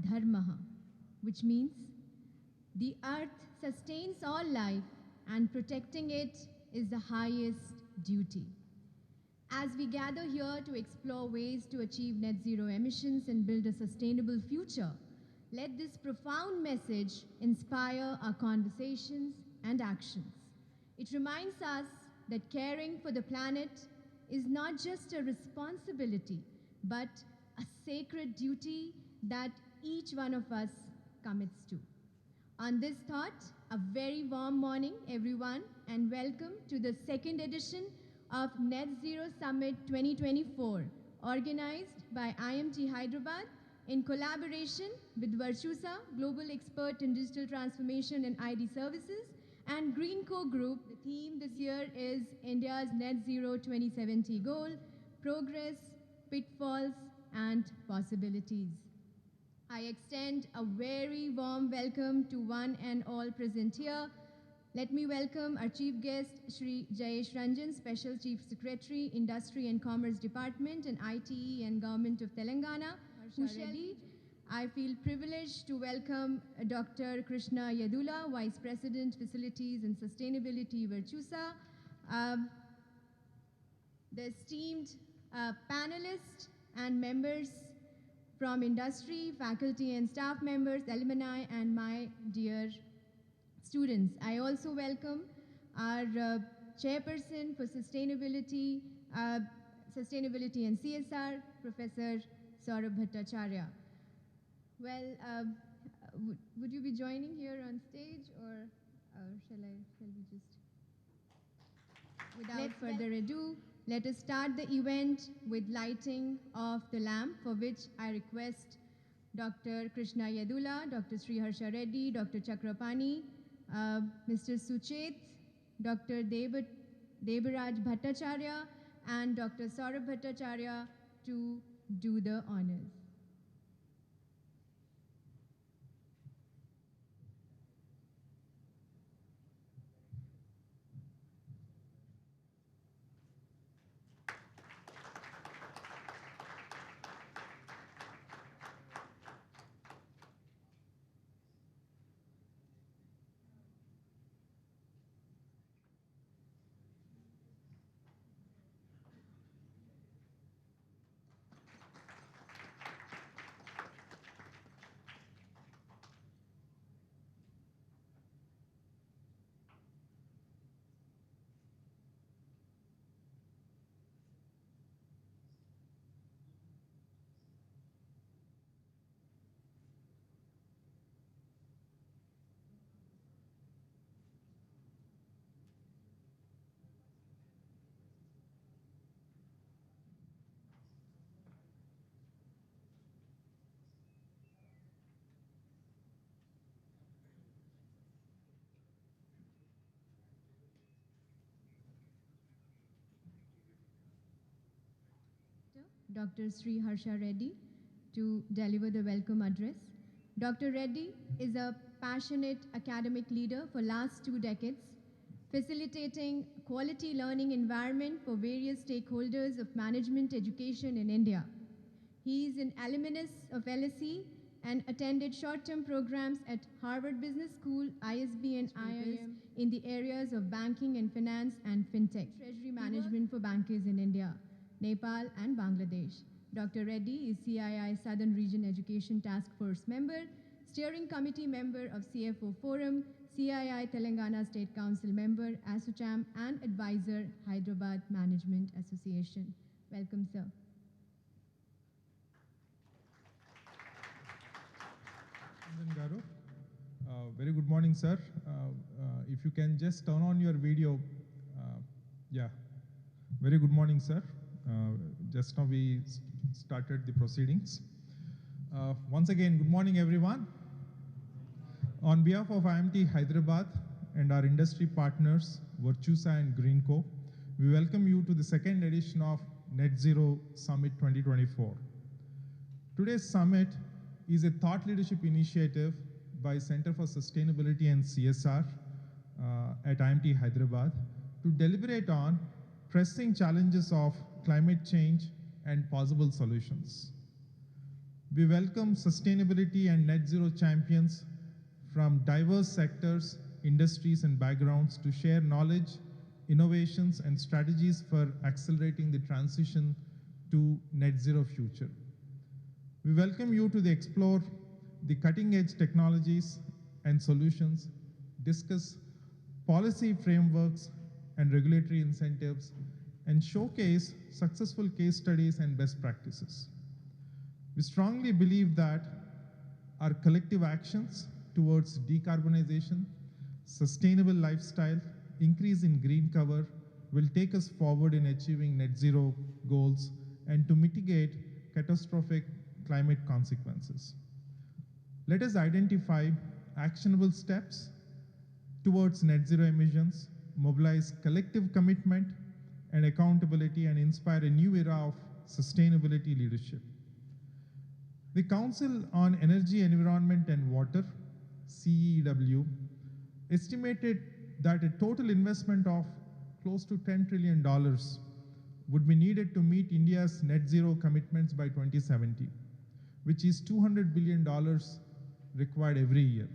dharmaha, which means the earth sustains all life and protecting it is the highest duty. As we gather here to explore ways to achieve net zero emissions and build a sustainable future, let this profound message inspire our conversations and actions. It reminds us that caring for the planet is not just a responsibility, but a sacred duty that each one of us commits to. On this thought, a very warm morning, everyone, and welcome to the second edition of Net Zero Summit 2024, organized by IMT Hyderabad in collaboration with Virtusa, global expert in digital transformation and ID services, and Greenco Group. The theme this year is India's Net Zero 2070 goal, progress, pitfalls, and possibilities. I extend a very warm welcome to one and all present here. Let me welcome our chief guest, Shri Jayesh Ranjan, Special Chief Secretary, Industry and Commerce Department and ITE and Government of Telangana. Crucially, I feel privileged to welcome Dr. Krishna Yadula, Vice President, Facilities and Sustainability, Virtusa. The esteemed panelists and members from industry, faculty and staff members, alumni, and my dear students. I also welcome our chairperson for sustainability and CSR, Professor Saurabh Bhattacharya. Well, would you be joining here on stage, or shall we just? Without further ado, let us start the event with lighting of the lamp, for which I request Dr. Krishna Yadula, Dr. Sri Harsha Reddy, Dr. Chakrapani, Mr. Suchet, Dr. Debaraj Bhattacharya, and Dr. Saurabh Bhattacharya to do the honors. Dr. Sri Harsha Reddy to deliver the welcome address. Dr. Reddy is a passionate academic leader for last 2 decades, facilitating quality learning environment for various stakeholders of management education in India. He is an alumnus of LSE and attended short-term programs at Harvard Business School, ISB and IIM in the areas of banking and finance and fintech, treasury management for bankers in India, Nepal and Bangladesh. Dr. Reddy is CII Southern Region Education Task Force member, Steering Committee member of CFO Forum, CII Telangana State Council member, ASSOCHAM, and advisor, Hyderabad Management Association. Welcome, sir. Very good morning, sir. If you can just turn on your video. Yeah. Very good morning, sir. Just now we started the proceedings. Once again, good morning, everyone. On behalf of IMT Hyderabad and our industry partners, Virtusa and Greenco, we welcome you to the second edition of Net Zero Summit 2024. Today's summit is a thought leadership initiative by Center for Sustainability and CSR at IMT Hyderabad to deliberate on pressing challenges of climate change and possible solutions. We welcome sustainability and net zero champions from diverse sectors, industries, and backgrounds to share knowledge, innovations, and strategies for accelerating the transition to net zero future. We welcome you to explore the cutting edge technologies and solutions, discuss policy frameworks and regulatory incentives, and showcase successful case studies and best practices. We strongly believe that our collective actions towards decarbonization, sustainable lifestyle, increase in green cover will take us forward in achieving net zero goals and to mitigate catastrophic climate consequences. Let us identify actionable steps towards net zero emissions, mobilize collective commitment and accountability, and inspire a new era of sustainability leadership. The Council on Energy, Environment and Water, CEW, estimated that a total investment of close to $10 trillion would be needed to meet India's net zero commitments by 2070, which is $200 billion required every year.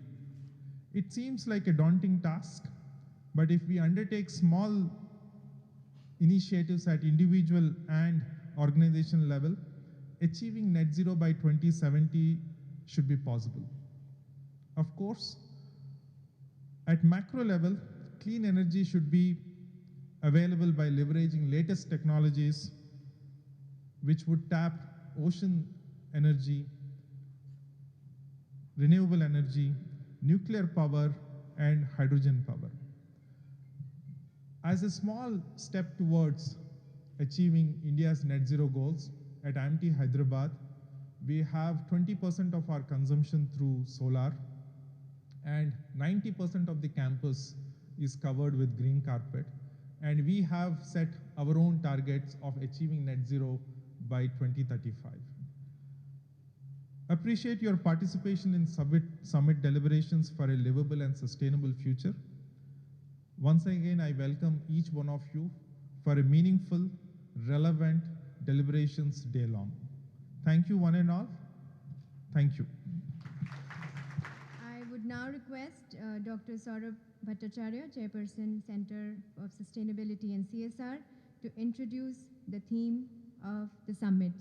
It seems like a daunting task, but if we undertake small initiatives at individual and organizational level, achieving net zero by 2070 should be possible. Of course, at macro level, clean energy should be available by leveraging latest technologies which would tap ocean energy, renewable energy, nuclear power, and hydrogen power. As a small step towards achieving India's net zero goals, at IMT Hyderabad, we have 20% of our consumption through solar, and 90% of the campus is covered with green carpet. And we have set our own targets of achieving net zero by 2035. Appreciate your participation in summit deliberations for a livable and sustainable future. Once again, I welcome each one of you for a meaningful, relevant deliberations day long. Thank you one and all. Thank you. I would now request Dr. Saurabh Bhattacharya, Chairperson, Center of Sustainability and CSR, to introduce the theme of the summit.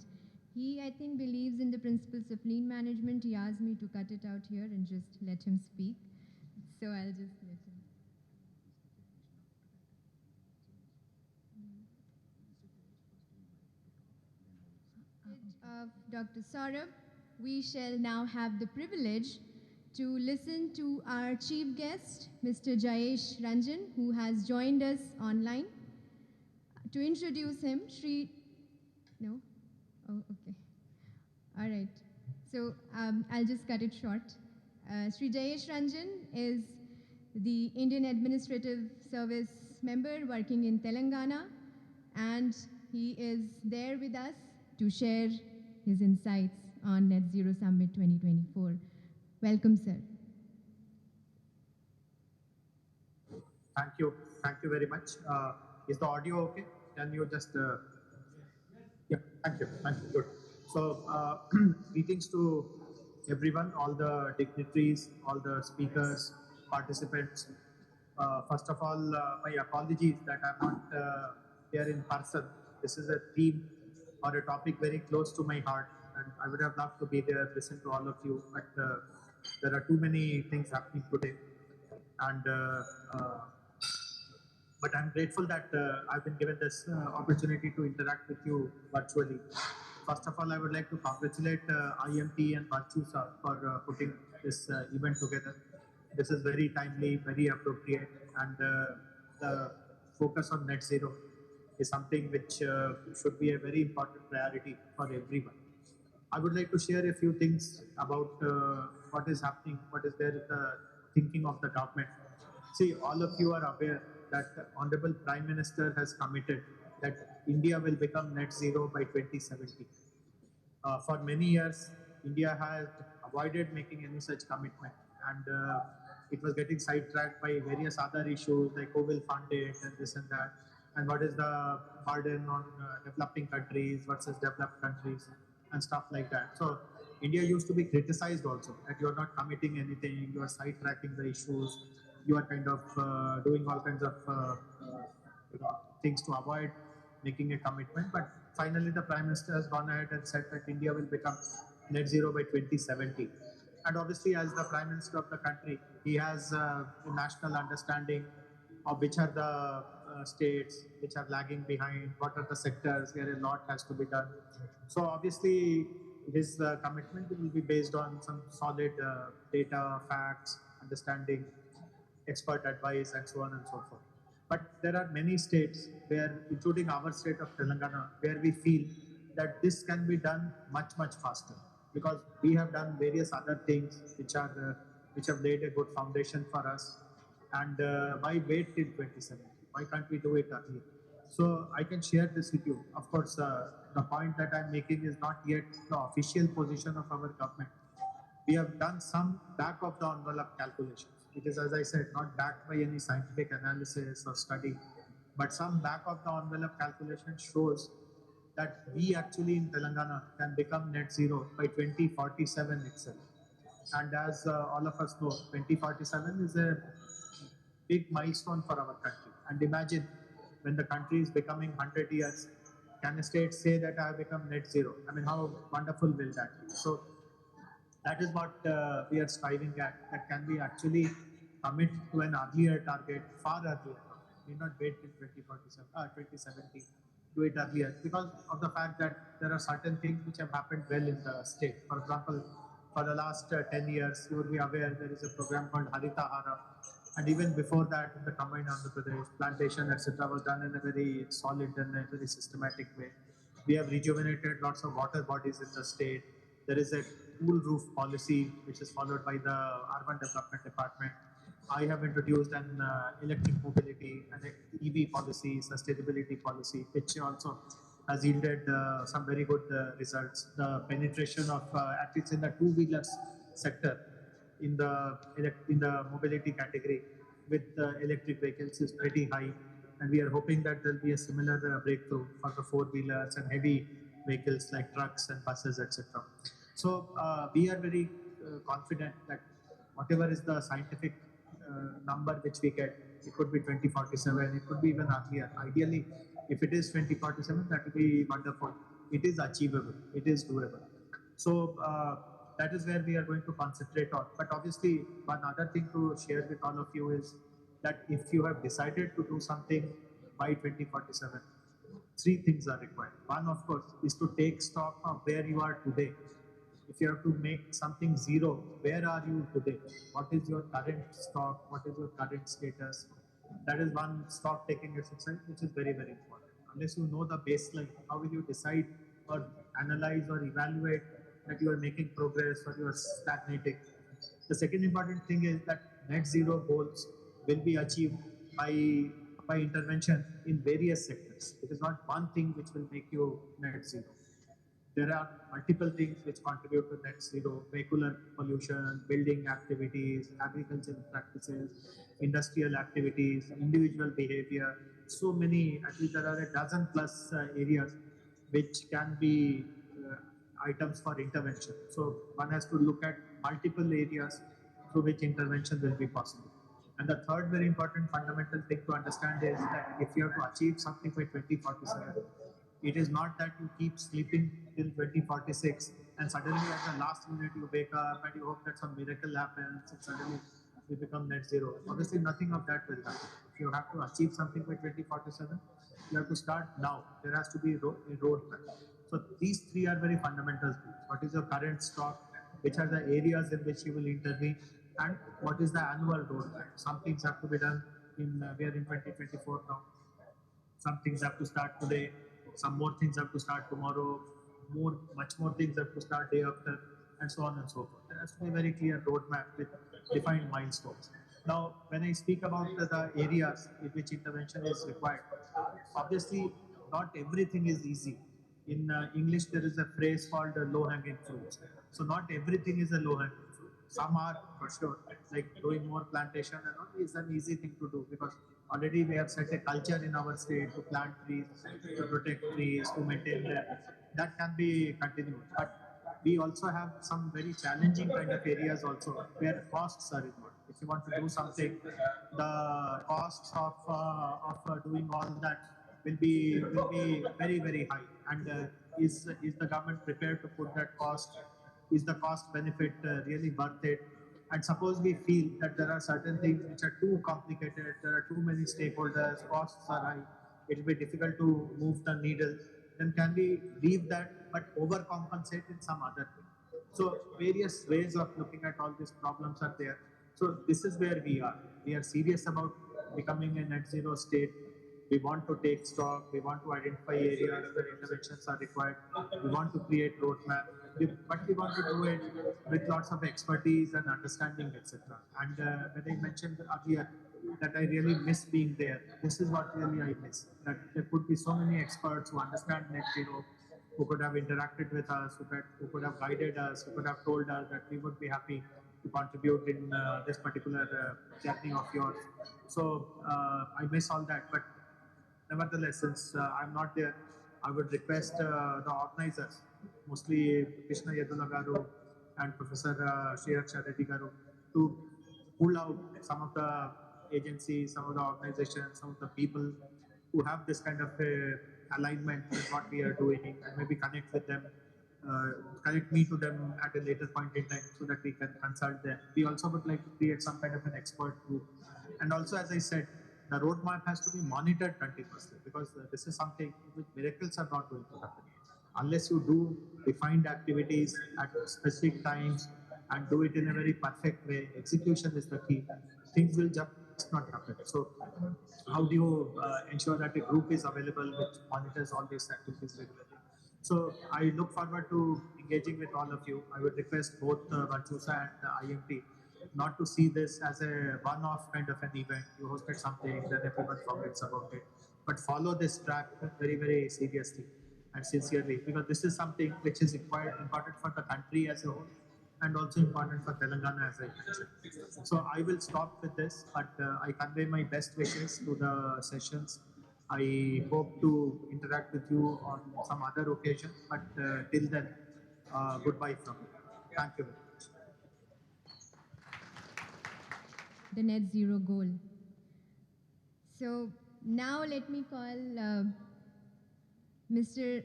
He, I think, believes in the principles of lean management. He asked me to cut it out here and just let him speak. So I'll just let him. Of Dr. Saurabh, we shall now have the privilege to listen to our chief guest, Mr. Jayesh Ranjan, who has joined us online. To introduce him, No? Oh, okay. All right. So I'll just cut it short. Sri Jayesh Ranjan is the Indian Administrative Service member working in Telangana, and he is there with us to share his insights on Net Zero Summit 2024. Welcome, sir. Thank you. Thank you very much. Is the audio okay? Can you just... Yeah, thank you. Thank you. Good. So, greetings to everyone, all the dignitaries, all the speakers, participants. First of all, my apologies that I'm not here in person. This is a theme or a topic very close to my heart, and I would have loved to be there, listen to all of you, but there are too many things happening today. And but I'm grateful that I've been given this opportunity to interact with you virtually. First of all, I would like to congratulate IMT and Bachu sir for putting this event together. This is very timely, very appropriate, and the focus on net zero is something which should be a very important priority for everyone. I would like to share a few things about what is happening, what is there in the thinking of the government. See, all of you are aware that Honorable Prime Minister has committed that India will become net zero by 2070. For many years, India has avoided making any such commitment, and it was getting sidetracked by various other issues like who will fund it and this and that, and what is the burden on developing countries versus developed countries and stuff like that. So India used to be criticized also that you are not committing anything, you are sidetracking the issues, you are kind of doing all kinds of things to avoid making a commitment. But finally, the Prime Minister has gone ahead and said that India will become net zero by 2070. And obviously, as the Prime Minister of the country, he has a national understanding of which are the states which are lagging behind, what are the sectors where a lot has to be done. So obviously, his commitment will be based on some solid data, facts, understanding, expert advice, and so on and so forth. But there are many states where, including our state of Telangana, where we feel that this can be done much, much faster because we have done various other things which have laid a good foundation for us. And why wait till 2070? Why can't we do it earlier? So I can share this with you. Of course, the point that I'm making is not yet the official position of our government. We have done some back of the envelope calculations. It is, as I said, not backed by any scientific analysis or study, but some back of the envelope calculation shows that we actually in Telangana can become net zero by 2047 itself. And as all of us know, 2047 is a big milestone for our country. And imagine when the country is becoming 100 years, can a state say that I have become net zero? I mean, how wonderful will that be? So that is what we are striving at. That can we actually commit to an earlier target, far earlier. We not wait till 2047, 2070, do it earlier because of the fact that there are certain things which have happened well in the state. For example, for the last 10 years, you will be aware there is a program called Harita Hara. And even before that, in the combined Andhra Pradesh, plantation, etc., was done in a very solid and a very systematic way. We have rejuvenated lots of water bodies in the state. There is a cool roof policy which is followed by the Urban Development Department. I have introduced an electric mobility and an EV policy, sustainability policy, which also has yielded some very good results. The penetration of, at least in the two-wheelers sector, in the mobility category with electric vehicles is pretty high, and we are hoping that there will be a similar breakthrough for the four-wheelers and heavy vehicles like trucks and buses, etc. So we are very confident that whatever is the scientific number which we get, it could be 2047, it could be even earlier. Ideally, if it is 2047, that will be wonderful. It is achievable, it is doable. So that is where we are going to concentrate on. But obviously, one other thing to share with all of you is that if you have decided to do something by 2047, three things are required. One, of course, is to take stock of where you are today. If you have to make something zero, where are you today? What is your current stock? What is your current status? That is one stock taking exercise, which is very, very important. Unless you know the baseline, how will you decide or analyze or evaluate that you are making progress or you are stagnating? The second important thing is that net zero goals will be achieved by intervention in various sectors. It is not one thing which will make you net zero. There are multiple things which contribute to net zero: vehicular pollution, building activities, agricultural practices, industrial activities, individual behavior. So many, at least there are a dozen plus areas which can be items for intervention. So one has to look at multiple areas through which intervention will be possible. And the third very important fundamental thing to understand is that if you have to achieve something by 2047, it is not that you keep sleeping till 2046 and suddenly at the last minute you wake up and you hope that some miracle happens and suddenly you become net zero. Obviously, nothing of that will happen. If you have to achieve something by 2047, you have to start now. There has to be a roadmap. So these three are very fundamental things. What is your current stock? Which are the areas in which you will intervene? And what is the annual roadmap? Some things have to be done we are in 2024 now. Some things have to start today. Some more things have to start tomorrow. Much more things have to start day after, and so on and so forth. There has to be a very clear roadmap with defined milestones. Now, when I speak about the areas in which intervention is required, obviously, not everything is easy. In English, there is a phrase called low-hanging fruits. So not everything is a low-hanging fruit. Some are for sure, like doing more plantation and all is an easy thing to do because already we have set a culture in our state to plant trees, to protect trees, to maintain them. That can be continued. But we also have some very challenging kind of areas also where costs are involved. If you want to do something, the costs of doing all that will be very high. And is the government prepared to put that cost? Is the cost benefit really worth it? And suppose we feel that there are certain things which are too complicated, there are too many stakeholders, costs are high, it will be difficult to move the needle, then can we leave that but overcompensate in some other way? So various ways of looking at all these problems are there. So this is where we are. We are serious about becoming a net zero state. We want to take stock. We want to identify areas where interventions are required. We want to create roadmap. But we want to do it with lots of expertise and understanding, etc. And when I mentioned earlier that I really miss being there, this is what really I miss. That there could be so many experts who understand net zero, who could have interacted with us, who could have guided us, who could have told us that we would be happy to contribute in this particular journey of yours. So I miss all that. But nevertheless, since I'm not there, I would request the organizers, mostly Krishna Yadula Garu and Professor Sriharsha Reddy Garu, to pull out some of the agencies, some of the organizations, some of the people who have this kind of alignment with what we are doing, and maybe connect with them, uh, connect me to them at a later point in time so that we can consult them. We also would like to create some kind of an expert group. And also, as I said, the roadmap has to be monitored continuously, because this is something which miracles are not going to happen. Unless you do defined activities at specific times and do it in a very perfect way, execution is the key. Things will just not happen. So how do you ensure that a group is available which monitors all these activities regularly? So I look forward to engaging with all of you. I would request both Vanchusa and IMT not to see this as a one-off kind of an event. You hosted something, then everyone forgets about it. But follow this track very seriously and sincerely, because this is something which is important for the country as a whole and also important for Telangana, as I mentioned. So I will stop with this, but I convey my best wishes to the sessions. I hope to interact with you on some other occasion, but till then, goodbye from me. Thank you very much. The net zero goal. So now let me call Mr.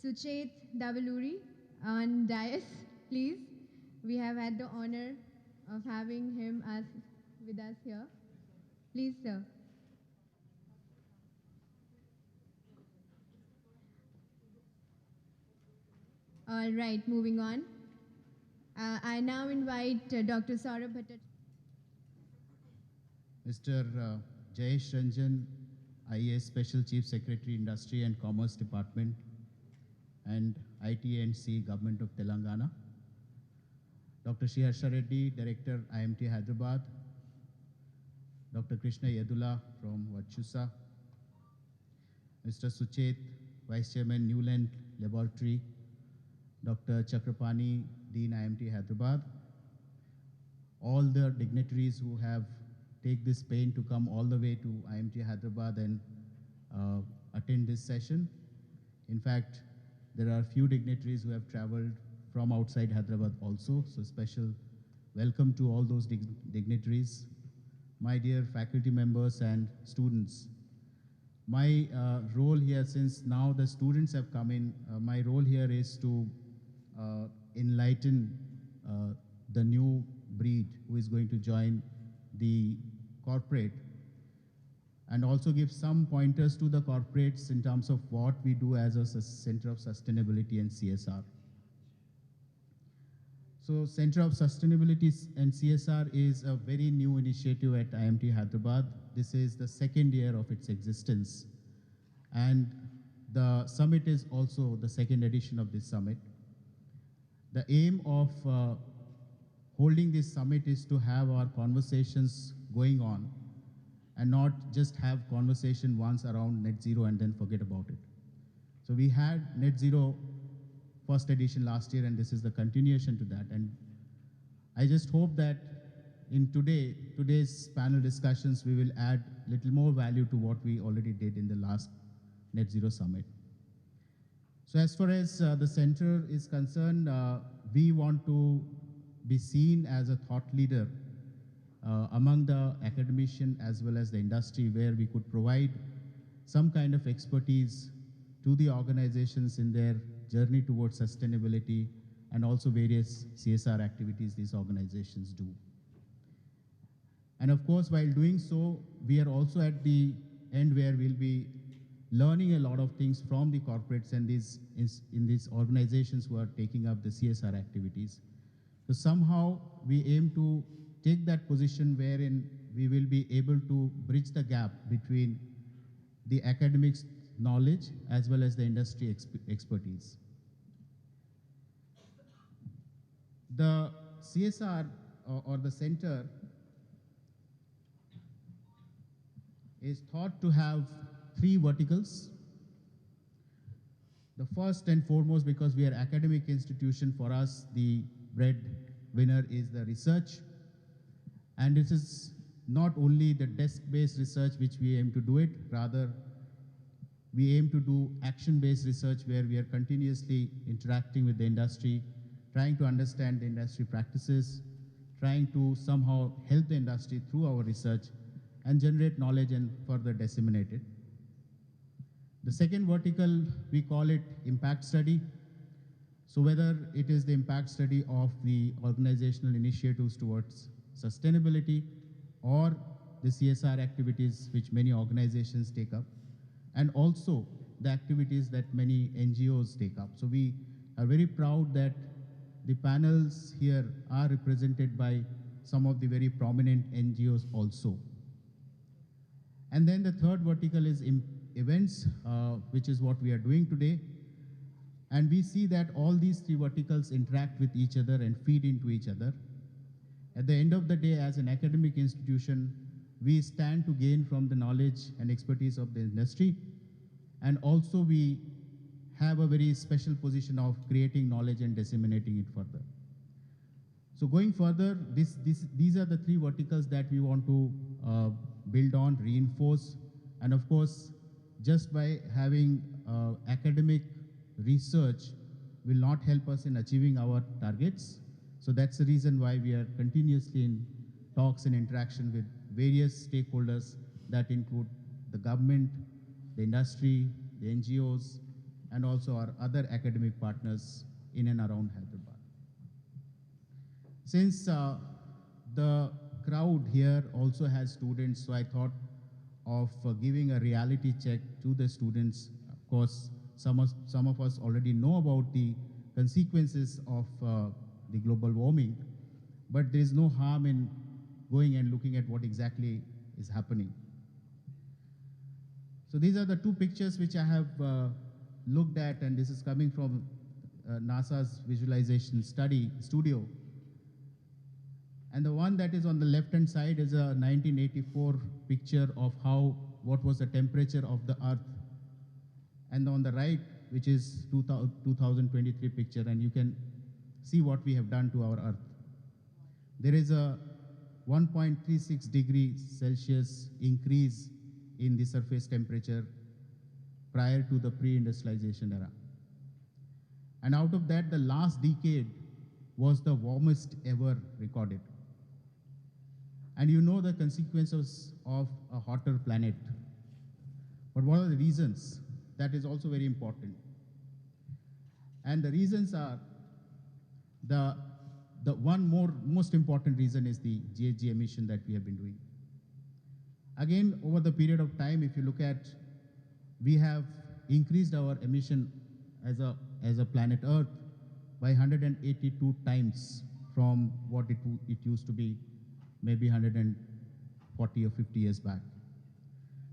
Suchet Davaluri on dais, please. We have had the honor of having him with us here. Please, sir. All right, moving on. I now invite Dr. Saurabh Bhattacharya. Mr. Jayesh Ranjan, IAS Special Chief Secretary, Industry and Commerce Department, and IT&C Government of Telangana. Dr. Sriharsha Reddy, Director, IMT Hyderabad. Dr. Krishna Yadula from Vachusa. Mr. Suchet, Vice Chairman, Newland Laboratory. Dr. Chakrapani, Dean, IMT Hyderabad. All the dignitaries who have take this pain to come all the way to IMT Hyderabad and attend this session. In fact, there are few dignitaries who have traveled from outside Hyderabad also, so special welcome to all those dignitaries. My dear faculty members and students, my role here, since now the students have come in, my role here is to enlighten the new breed who is going to join the corporate, and also give some pointers to the corporates in terms of what we do as a Center of Sustainability and CSR. So Center of Sustainability and CSR is a very new initiative at IMT Hyderabad. This is the second year of its existence. And the summit is also the second edition of this summit. The aim of holding this summit is to have our conversations going on and not just have conversation once around net zero and then forget about it. So we had net zero first edition last year, and this is the continuation to that. And I just hope that in today's panel discussions, we will add little more value to what we already did in the last net zero summit. So as far as the center is concerned, we want to be seen as a thought leader among the academician as well as the industry, where we could provide some kind of expertise to the organizations in their journey towards sustainability and also various CSR activities these organizations do. And of course, while doing so, we are also at the end where we'll be learning a lot of things from the corporates and in these organizations who are taking up the CSR activities. So somehow we aim to take that position wherein we will be able to bridge the gap between the academic knowledge as well as the industry expertise. The CSR or the center is thought to have three verticals. The first and foremost, because we are academic institution, for us the breadwinner is the research, and this is not only the desk-based research which we aim to do it, rather we aim to do action-based research where we are continuously interacting with the industry, trying to understand the industry practices, trying to somehow help the industry through our research and generate knowledge and further disseminate it. The second vertical, we call it impact study. So whether it is the impact study of the organizational initiatives towards sustainability or the CSR activities which many organizations take up, and also the activities that many NGOs take up. So we are very proud that the panels here are represented by some of the very prominent NGOs also. And then the third vertical is events, which is what we are doing today. And we see that all these three verticals interact with each other and feed into each other. At the end of the day, as an academic institution, we stand to gain from the knowledge and expertise of the industry. And also we have a very special position of creating knowledge and disseminating it further. So going further, these are the three verticals that we want to build on, reinforce, and of course, just by having academic research will not help us in achieving our targets. So that's the reason why we are continuously in talks and interaction with various stakeholders that include the government, the industry, the NGOs, and also our other academic partners in and around Hyderabad. Since the crowd here also has students, so I thought of giving a reality check to the students. Of course, some of us already know about the consequences of the global warming, but there is no harm in going and looking at what exactly is happening. So these are the two pictures which I have looked at, and this is coming from NASA's visualization studio. And the one that is on the left-hand side is a 1984 picture of what was the temperature of the Earth. And on the right, which is 2023 picture, and you can see what we have done to our Earth. There is a 1.36 degrees Celsius increase in the surface temperature prior to the pre-industrialization era. And out of that, the last decade was the warmest ever recorded. And you know the consequences of a hotter planet. But what are the reasons? That is also very important. And the reasons are, the most important reason is the GHG emission that we have been doing. Again, over the period of time, if you look at, we have increased our emission as a planet Earth by 182 times from what it used to be maybe 140 or 50 years back.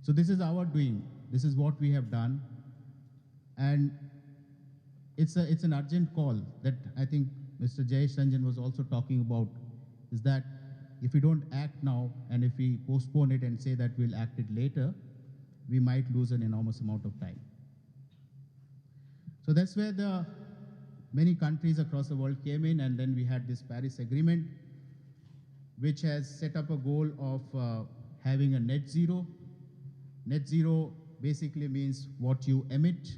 So this is our doing. This is what we have done. And it's an urgent call that I think Mr. Jayesh Ranjan was also talking about, is that if we don't act now and if we postpone it and say that we'll act it later, we might lose an enormous amount of time. So that's where the many countries across the world came in, and then we had this Paris Agreement, which has set up a goal of having a net zero. Net zero basically means what you emit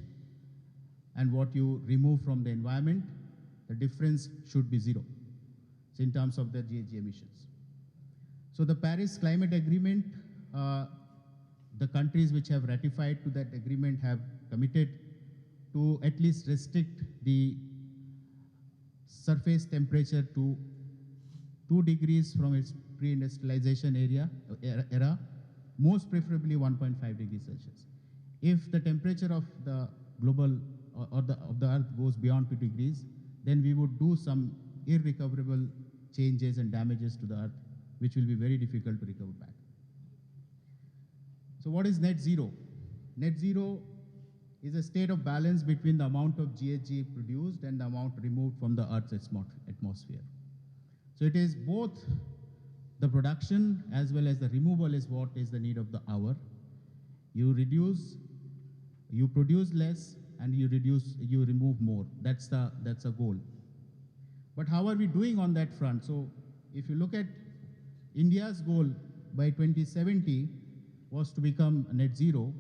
and what you remove from the environment, the difference should be zero. So in terms of the GHG emissions. So the Paris Climate Agreement, the countries which have ratified to that agreement have committed to at least restrict the surface temperature to 2 degrees from its pre-industrialization era, most preferably 1.5 degrees Celsius. If the temperature of the global of the earth goes beyond 2 degrees, then we would do some irrecoverable changes and damages to the earth, which will be very difficult to recover back. So what is net zero? Net zero is a state of balance between the amount of GHG produced and the amount removed from the Earth's atmosphere. So it is both the production as well as the removal is what is the need of the hour. You produce less, and you remove more. That's a goal. But how are we doing on that front? So if you look at India's goal by 2070 was to become net zero.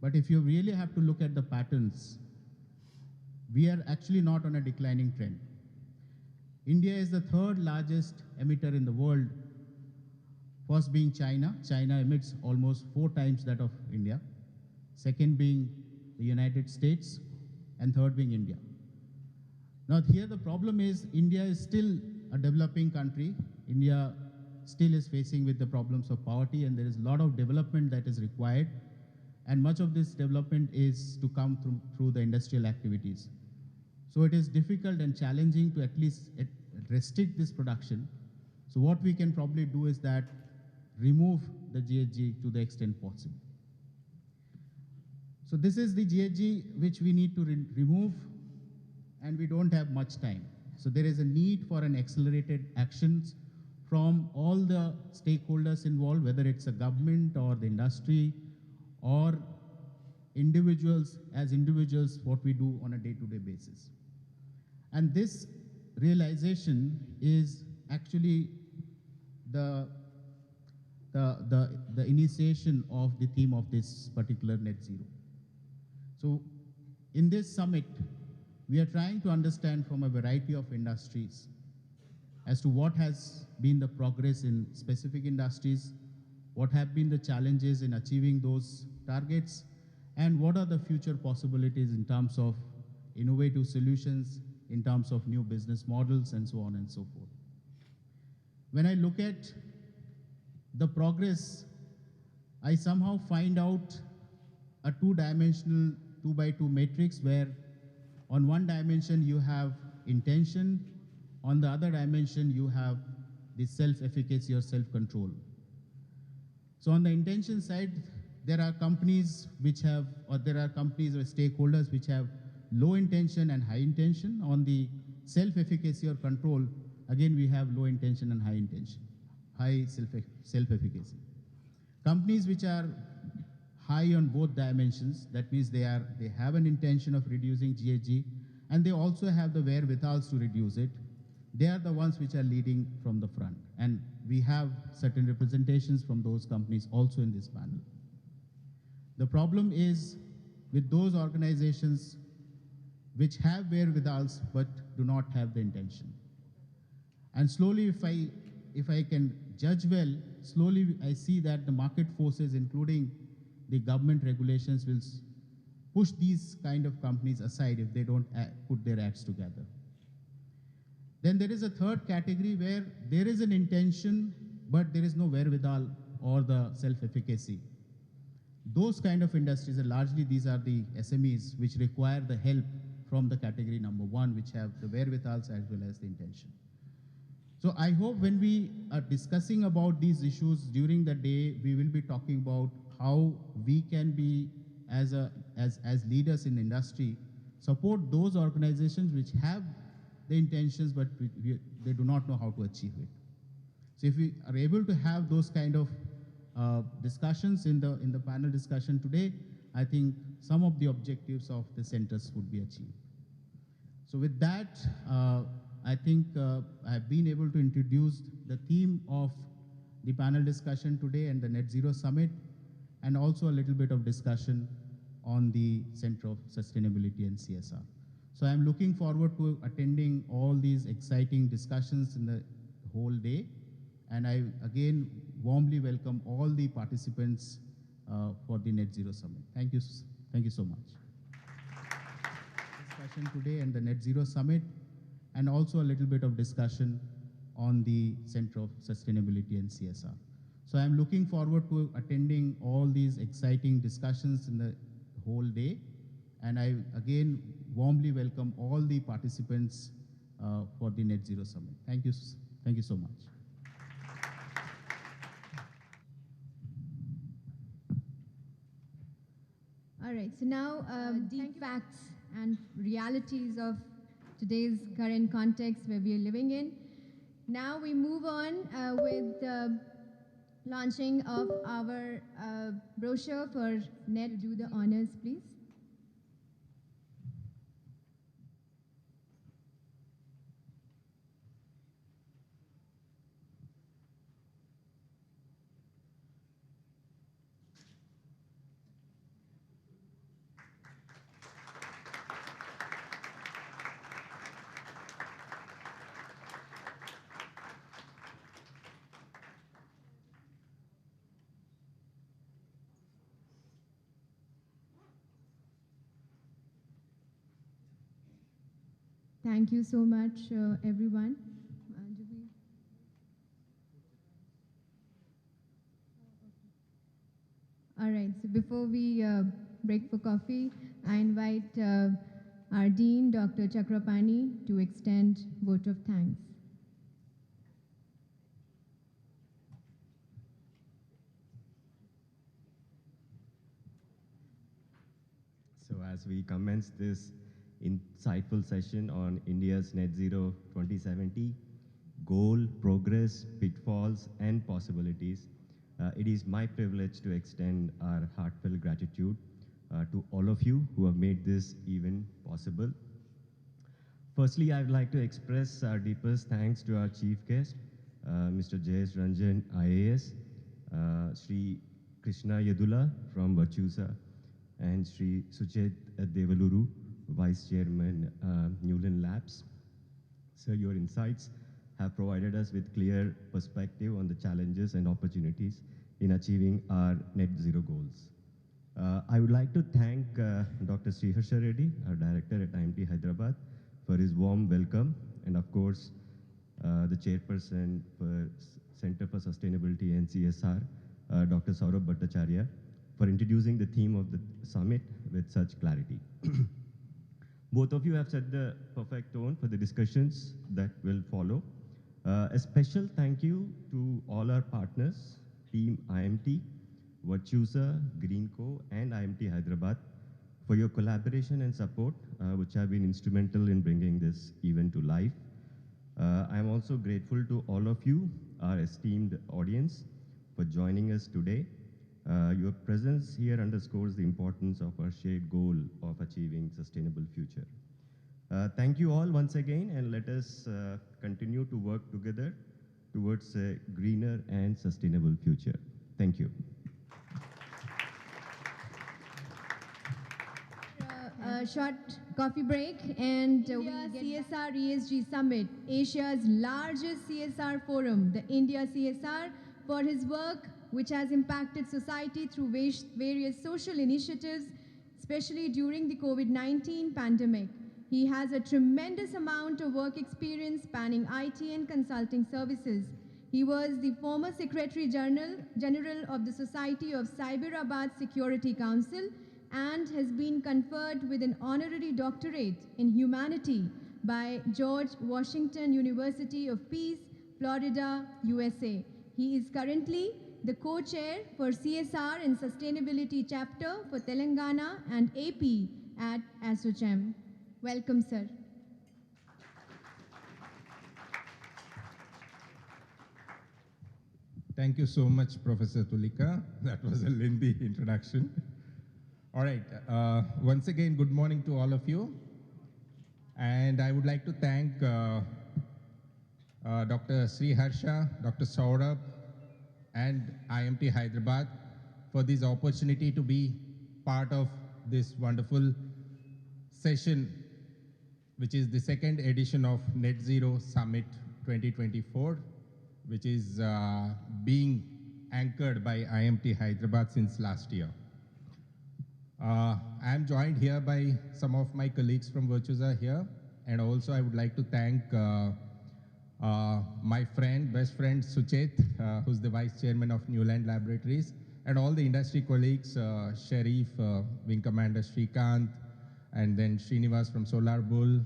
But if you really have to look at the patterns, we are actually not on a declining trend. India is the third largest emitter in the world, first being China. China emits almost 4 times that of India. Second being the United States, and third being India. Now here the problem is India is still a developing country. India still is facing with the problems of poverty, and there is a lot of development that is required. And much of this development is to come through the industrial activities. So it is difficult and challenging to at least restrict this production. So what we can probably do is that remove the GHG to the extent possible. So this is the GHG which we need to remove, and we don't have much time. So there is a need for an accelerated actions from all the stakeholders involved, whether it's a government or the industry or individuals, what we do on a day-to-day basis. And this realization is actually the initiation of the theme of this particular net zero. So in this summit, we are trying to understand from a variety of industries as to what has been the progress in specific industries, what have been the challenges in achieving those targets, and what are the future possibilities in terms of innovative solutions, in terms of new business models, and so on and so forth. When I look at the progress, I somehow find out a 2-dimensional 2x2 matrix where on one dimension you have intention, on the other dimension you have the self-efficacy or self-control. So on the intention side, there are companies or stakeholders which have low intention and high intention. On the self-efficacy or control, again we have low intention and high intention, high self-efficacy. Companies which are high on both dimensions, that means they have an intention of reducing GHG, and they also have the wherewithals to reduce it. They are the ones which are leading from the front, and we have certain representations from those companies also in this panel. The problem is with those organizations which have wherewithals but do not have the intention. And slowly, if I can judge well, slowly I see that the market forces, including the government regulations, will push these kind of companies aside if they don't put their acts together. Then there is a third category where there is an intention, but there is no wherewithal or the self-efficacy. Those kind of industries, and largely these are the SMEs, which require the help from the category number 1, which have the wherewithals as well as the intention. So I hope when we are discussing about these issues during the day, we will be talking about how we can be, as leaders in industry, support those organizations which have the intentions, but they do not know how to achieve it. So if we are able to have those kind of discussions in the panel discussion today, I think some of the objectives of the centers would be achieved. So with that, I think I have been able to introduce the theme of the panel discussion today and the Net Zero Summit, and also a little bit of discussion on the Center of Sustainability and CSR. So I'm looking forward to attending all these exciting discussions in the whole day. And I again warmly welcome all the participants for the Net Zero Summit. Thank you so much. Discussion today and the Net Zero Summit, and also a little bit of discussion on the Center of Sustainability and CSR. So I'm looking forward to attending all these exciting discussions in the whole day. And I again warmly welcome all the participants for the Net Zero Summit. Thank you so much. All right, so now deep facts and realities of today's current context where we are living in. Now we move on with the launching of our brochure for Net. Do the honors, please. Thank you so much, everyone. All right, so before we break for coffee, I invite our Dean, Dr. Chakrapani, to extend vote of thanks. So as we commence this insightful session on India's Net Zero 2070, goal, progress, pitfalls, and possibilities, it is my privilege to extend our heartfelt gratitude to all of you who have made this event possible. Firstly, I would like to express our deepest thanks to our chief guest, Mr. Jayesh Ranjan, IAS, Sri Krishna Yadula from Virtusa, and Sri Suchet Devaluru, Vice Chairman, Newland Labs. Sir, your insights have provided us with clear perspective on the challenges and opportunities in achieving our net zero goals. I would like to thank Dr. Sriharsha Reddy, our director at IMT Hyderabad, for his warm welcome, and of course, the chairperson for Center for Sustainability and CSR, Dr. Saurabh Bhattacharya, for introducing the theme of the summit with such clarity. Both of you have set the perfect tone for the discussions that will follow. A special thank you to all our partners, Team IMT, Virtusa, Greenco, and IMT Hyderabad, for your collaboration and support, which have been instrumental in bringing this event to life. I am also grateful to all of you, our esteemed audience, for joining us today. Your presence here underscores the importance of our shared goal of achieving sustainable future. Thank you all once again, and let us continue to work together towards a greener and sustainable future. Thank you. A short coffee break, and we get CSR ESG Summit, Asia's largest CSR forum, the India CSR, for his work which has impacted society through various social initiatives, especially during the COVID-19 pandemic. He has a tremendous amount of work experience spanning IT and consulting services. He was the former Secretary General of the Society of Cyberabad Security Council and has been conferred with an honorary doctorate in humanity by George Washington University of Peace, Florida, USA. He is currently the co-chair for CSR and Sustainability Chapter for Telangana and AP at ASSOCHAM. Welcome, sir. Thank you so much, Professor Tulika. That was a lengthy introduction. All right, once again, good morning to all of you. And I would like to thank Dr. Sriharsha, Dr. Saurabh, and IMT Hyderabad for this opportunity to be part of this wonderful session, which is the second edition of Net Zero Summit 2024, which is being anchored by IMT Hyderabad since last year. I am joined here by some of my colleagues from Virtusa here, and also I would like to thank my friend, best friend Suchet, who's the Vice Chairman of Newland Laboratories, and all the industry colleagues, Sharif, Wing Commander Shrikant, and then Srinivas from Solar Bull,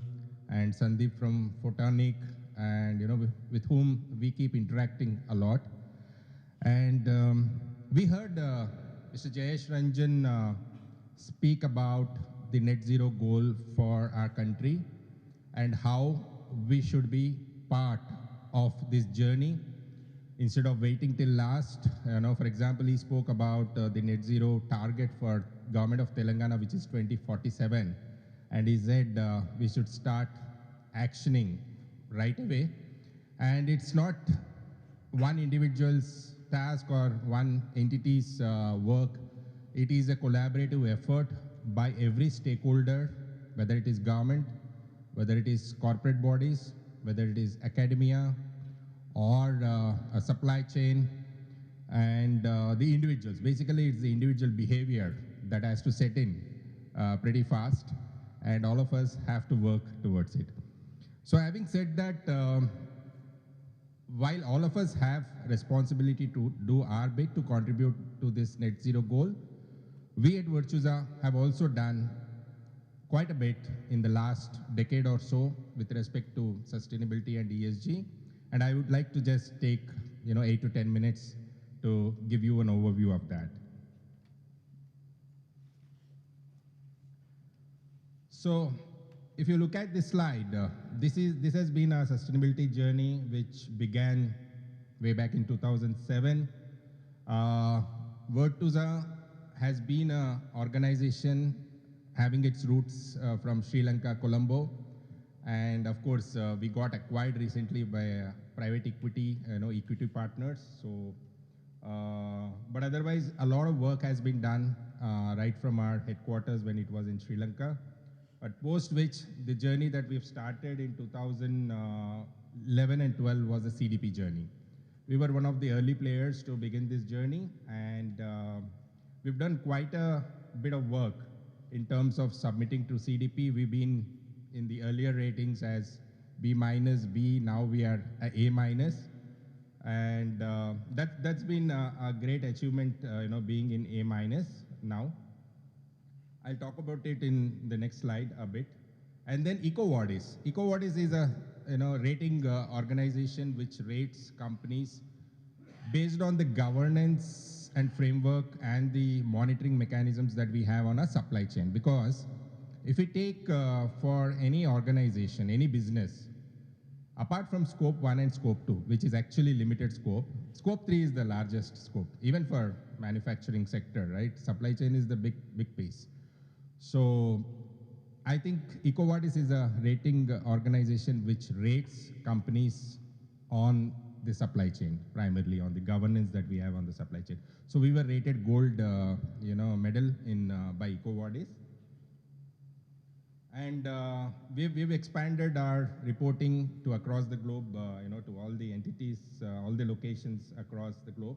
and Sandeep from Photonic, and with whom we keep interacting a lot. And we heard Mr. Jayesh Ranjan speak about the net zero goal for our country and how we should be part of this journey instead of waiting till last. For example, he spoke about the net zero target for government of Telangana, which is 2047, and he said we should start actioning right away. And it's not one individual's task or one entity's work. It is a collaborative effort by every stakeholder, whether it is government, whether it is corporate bodies, whether it is academia or a supply chain, and the individuals. Basically, it's the individual behavior that has to set in pretty fast, and all of us have to work towards it. So having said that, while all of us have responsibility to do our bit to contribute to this net zero goal, we at Virtusa have also done quite a bit in the last decade or so with respect to sustainability and ESG. And I would like to just take 8 to 10 minutes to give you an overview of that. So if you look at this slide, this has been a sustainability journey which began way back in 2007. Virtusa has been an organization having its roots from Sri Lanka, Colombo, and of course we got acquired recently by private equity, equity partners. So, but otherwise a lot of work has been done right from our headquarters when it was in Sri Lanka. But post which the journey that we've started in 2011 and 12 was a CDP journey. We were one of the early players to begin this journey, and we've done quite a bit of work in terms of submitting to CDP. We've been in the earlier ratings as B minus, B, now we are A minus. And that's been a great achievement, being in A minus now. I'll talk about it in the next slide a bit. And then EcoVadis. EcoVadis is a rating organization which rates companies based on the governance and framework and the monitoring mechanisms that we have on our supply chain. Because if we take for any organization, any business, apart from scope 1 and scope 2, which is actually limited scope, scope 3 is the largest scope, even for manufacturing sector, right? Supply chain is the big piece. So I think EcoVadis is a rating organization which rates companies on the supply chain, primarily on the governance that we have on the supply chain. So we were rated gold, medal by EcoVadis. And we've expanded our reporting to across the globe, to all the entities, all the locations across the globe.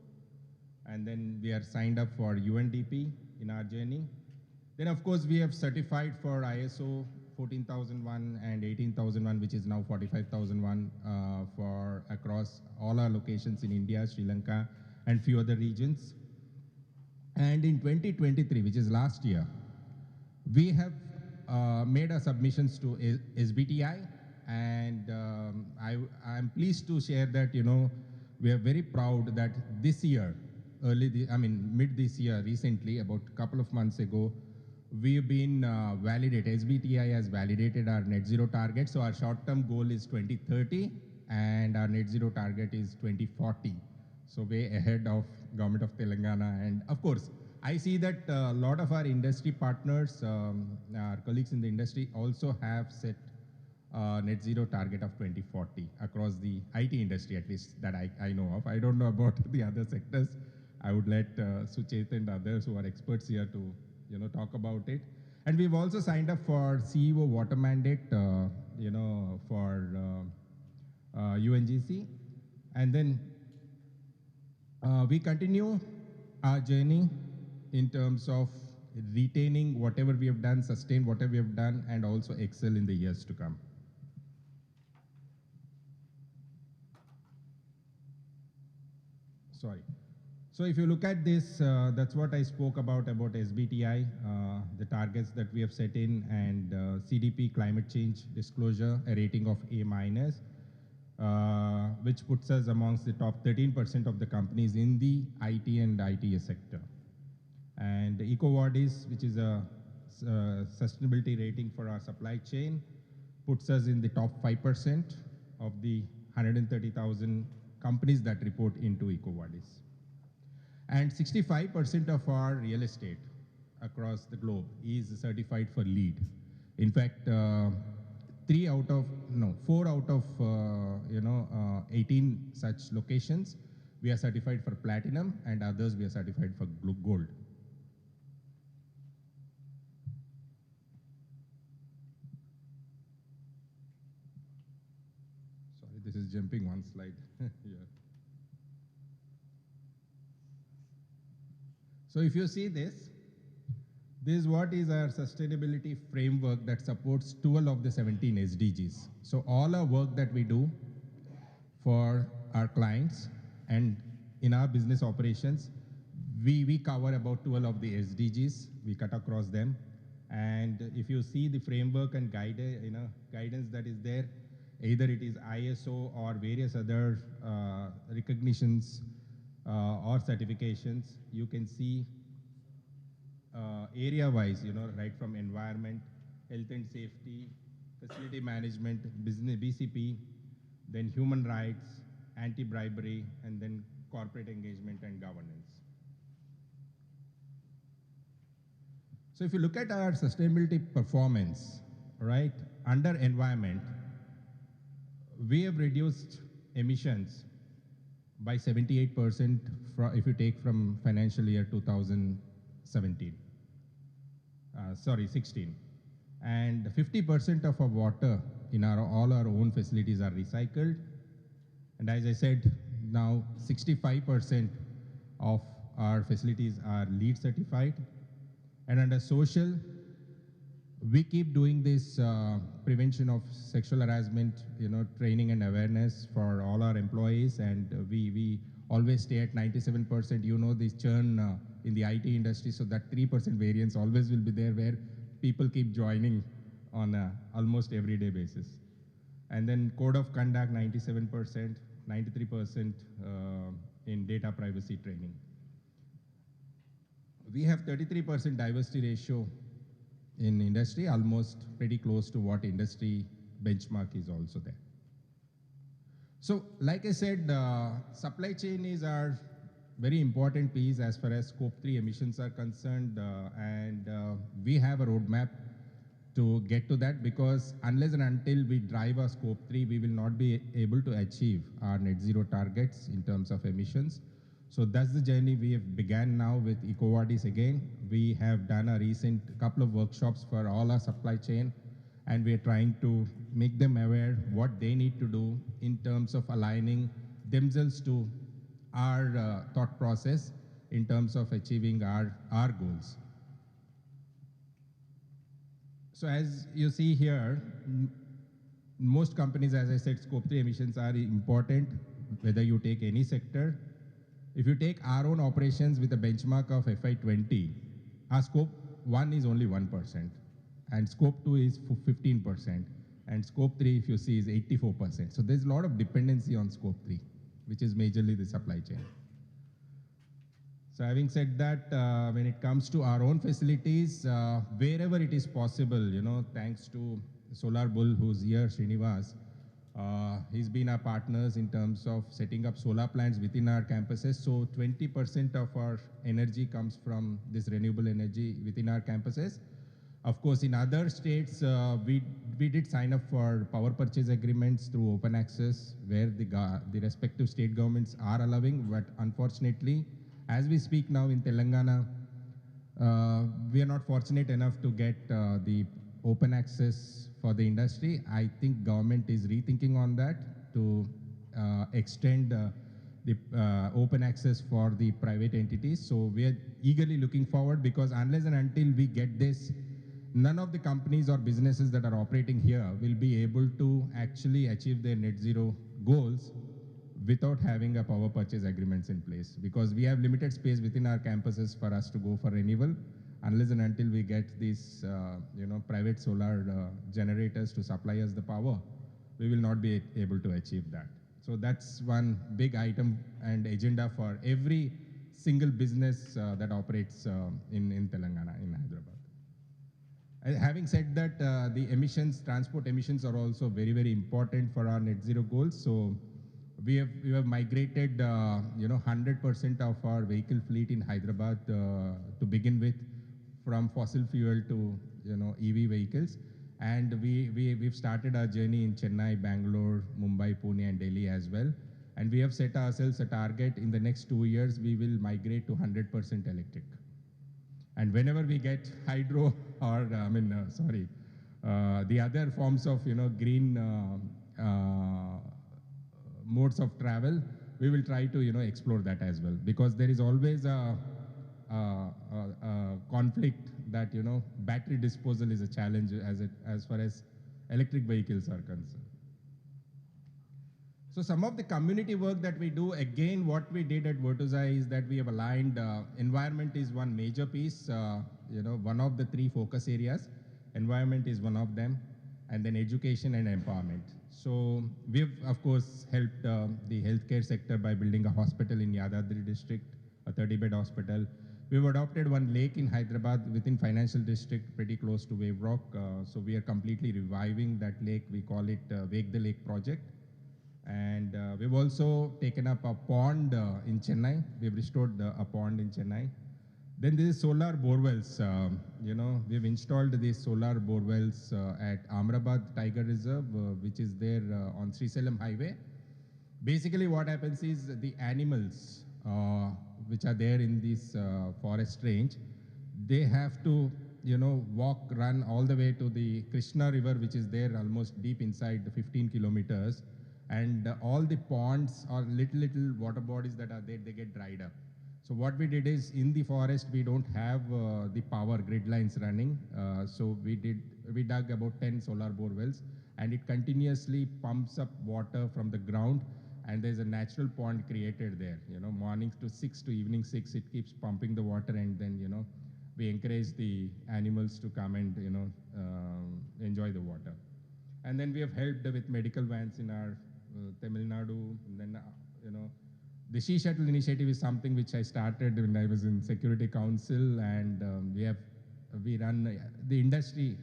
And then we are signed up for UNDP in our journey. Then of course we have certified for ISO 14001 and 18001, which is now 45001 for across all our locations in India, Sri Lanka, and few other regions. And in 2023, which is last year, we have made our submissions to SBTi, and I'm pleased to share that we are very proud that this year, mid this year, recently, about a couple of months ago, we've been validated. SBTi has validated our net zero target. So our short-term goal is 2030, and our net zero target is 2040. So way ahead of government of Telangana. And of course, I see that a lot of our industry partners, our colleagues in the industry also have set net zero target of 2040 across the IT industry, at least that I know of. I don't know about the other sectors. I would let Suchet and others who are experts here to talk about it. And we've also signed up for CEO water mandate, for UNGC. And then we continue our journey in terms of retaining whatever we have done, sustain whatever we have done, and also excel in the years to come. Sorry. So if you look at this, that's what I spoke about SBTI, the targets that we have set in, and CDP climate change disclosure, a rating of A-, which puts us amongst the top 13% of the companies in the IT and ITS sector. And EcoVadis, which is a sustainability rating for our supply chain, puts us in the top 5% of the 130,000 companies that report into EcoVadis. And 65% of our real estate across the globe is certified for LEED. In fact, 4 out of 18 such locations, we are certified for platinum, and others we are certified for gold. Sorry, this is jumping one slide. Yeah. So if you see this is what is our sustainability framework that supports 12 of the 17 SDGs. So all our work that we do for our clients and in our business operations, we cover about 12 of the SDGs. We cut across them. And if you see the framework and guidance that is there, either it is ISO or various other recognitions or certifications, you can see area-wise, right from environment, health and safety, facility management, business BCP, then human rights, anti-bribery, and then corporate engagement and governance. So if you look at our sustainability performance, right, under environment, we have reduced emissions by 78% if you take from financial year 2016. And 50% of our water in all our own facilities are recycled. And as I said, now 65% of our facilities are LEED certified. And under social, we keep doing this prevention of sexual harassment, training and awareness for all our employees, and we always stay at 97%. This churn in the IT industry, so that 3% variance always will be there, where people keep joining on a almost everyday basis. And then code of conduct, 97%, 93% in data privacy training. We have 33% diversity ratio in industry, almost pretty close to what industry benchmark is also there. So like I said, supply chain is our very important piece as far as scope 3 emissions are concerned, and we have a roadmap to get to that, because unless and until we drive our scope 3, we will not be able to achieve our net zero targets in terms of emissions. So that's the journey we have began now with EcoVadis again. We have done a recent couple of workshops for all our supply chain, and we are trying to make them aware what they need to do in terms of aligning themselves to our thought process in terms of achieving our goals. So as you see here, most companies, as I said, scope 3 emissions are important, whether you take any sector. If you take our own operations with a benchmark of FY20, our scope 1 is only 1%, and scope 2 is 15%, and scope 3, if you see, is 84%. So there's a lot of dependency on scope 3, which is majorly the supply chain. So having said that, when it comes to our own facilities, wherever it is possible, thanks to Solar Bull, who's here, Srinivas, he's been our partners in terms of setting up solar plants within our campuses. So 20% of our energy comes from this renewable energy within our campuses. Of course, in other states, we did sign up for power purchase agreements through open access, where the respective state governments are allowing. But unfortunately, as we speak now in Telangana, We are not fortunate enough to get the open access for the industry. I think government is rethinking on that to extend the open access for the private entities. So we are eagerly looking forward, because unless and until we get this, none of the companies or businesses that are operating here will be able to actually achieve their net zero goals without having a power purchase agreements in place, because we have limited space within our campuses for us to go for renewal. Unless and until we get these private solar generators to supply us the power, we will not be able to achieve that. So that's one big item and agenda for every single business that operates in Telangana, in Hyderabad. Having said that, the emissions, transport emissions are also very, very important for our net zero goals. So we have migrated, 100% of our vehicle fleet in Hyderabad to begin with, from fossil fuel to, EV vehicles. And we've started our journey in Chennai, Bangalore, Mumbai, Pune, and Delhi as well. And we have set ourselves a target in the next 2 years, we will migrate to 100% electric. And whenever we get hydro or, the other forms of, green modes of travel, we will try to, explore that as well. Because there is always a conflict that, battery disposal is a challenge as far as electric vehicles are concerned. So some of the community work that we do, again, what we did at Virtusa is that we have aligned, environment is one major piece, one of the 3 focus areas. Environment is one of them, and then education and empowerment. So we've, of course, helped the healthcare sector by building a hospital in Yadadri district, a 30-bed hospital. We've adopted one lake in Hyderabad within financial district, pretty close to Wave Rock. So we are completely reviving that lake. We call it Wake the Lake project. And we've also taken up a pond in Chennai. We've restored a pond in Chennai. Then there is solar borewells. We've installed these solar borewells at Amrabad Tiger Reserve, which is there on Srisalem Highway. Basically, what happens is the animals which are there in this forest range, they have to, run all the way to the Krishna River, which is there almost deep inside the 15 kilometers. And all the ponds or little water bodies that are there, they get dried up. So what we did is, in the forest, we don't have the power grid lines running. So we dug about 10 solar bore wells, and it continuously pumps up water from the ground. And there's a natural pond created there. Morning to 6 to evening 6, it keeps pumping the water, and then, we encourage the animals to come and, enjoy the water. And then we have helped with medical vans in our Tamil Nadu. And then, the She Shuttle initiative is something which I started when I was in Security Council, and we run the industry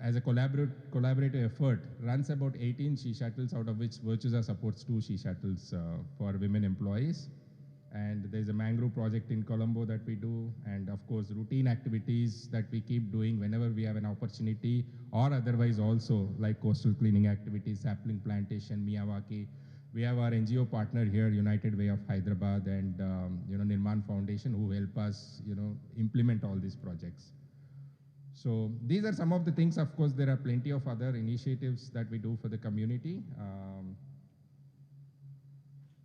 as a collaborative effort, runs about 18 She Shuttles, out of which Virtusa supports 2 She Shuttles for women employees. And there's a mangrove project in Colombo that we do, and of course routine activities that we keep doing whenever we have an opportunity, or otherwise also, like coastal cleaning activities, sapling plantation, Miyawaki. We have our NGO partner here, United Way of Hyderabad, and Nirman Foundation, who help us implement all these projects. So these are some of the things. Of course, there are plenty of other initiatives that we do for the community.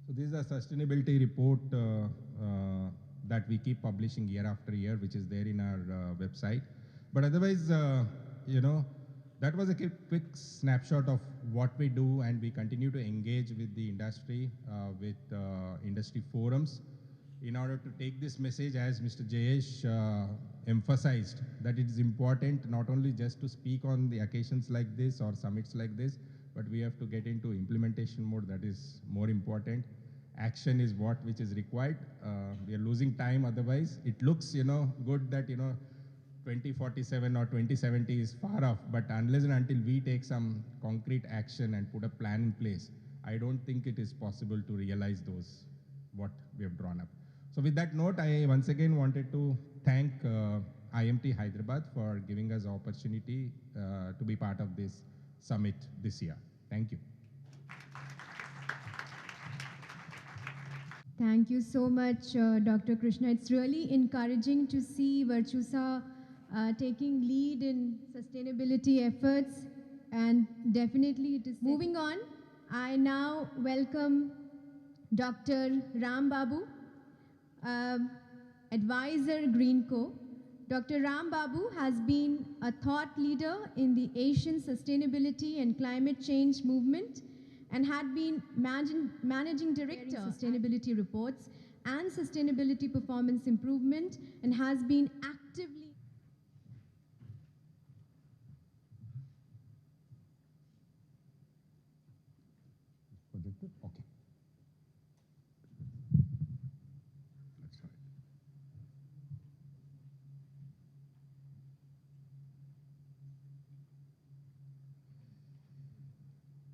So this is a sustainability report that we keep publishing year after year, which is there in our website. But otherwise, that was a quick snapshot of what we do, and we continue to engage with the industry, with industry forums, in order to take this message, as Mr. Jayesh emphasized, that it is important not only just to speak on the occasions like this or summits like this, but we have to get into implementation mode. That is more important. Action is which is required. We are losing time otherwise. It looks, good that, 2047 or 2070 is far off, but unless and until we take some concrete action and put a plan in place, I don't think it is possible to realize what we have drawn up. So with that note, I once again wanted to thank IMT Hyderabad for giving us the opportunity to be part of this summit this year. Thank you. Thank you so much, Dr. Krishna. It's really encouraging to see Virtusa taking lead in sustainability efforts, and definitely it is. Moving on, I now welcome Dr. Ram Babu, advisor Greenco. Dr. Ram Babu has been a thought leader in the Asian sustainability and climate change movement and had been managing director of sustainability reports and sustainability performance improvement, and has been actively. Projected? Okay. Let's try.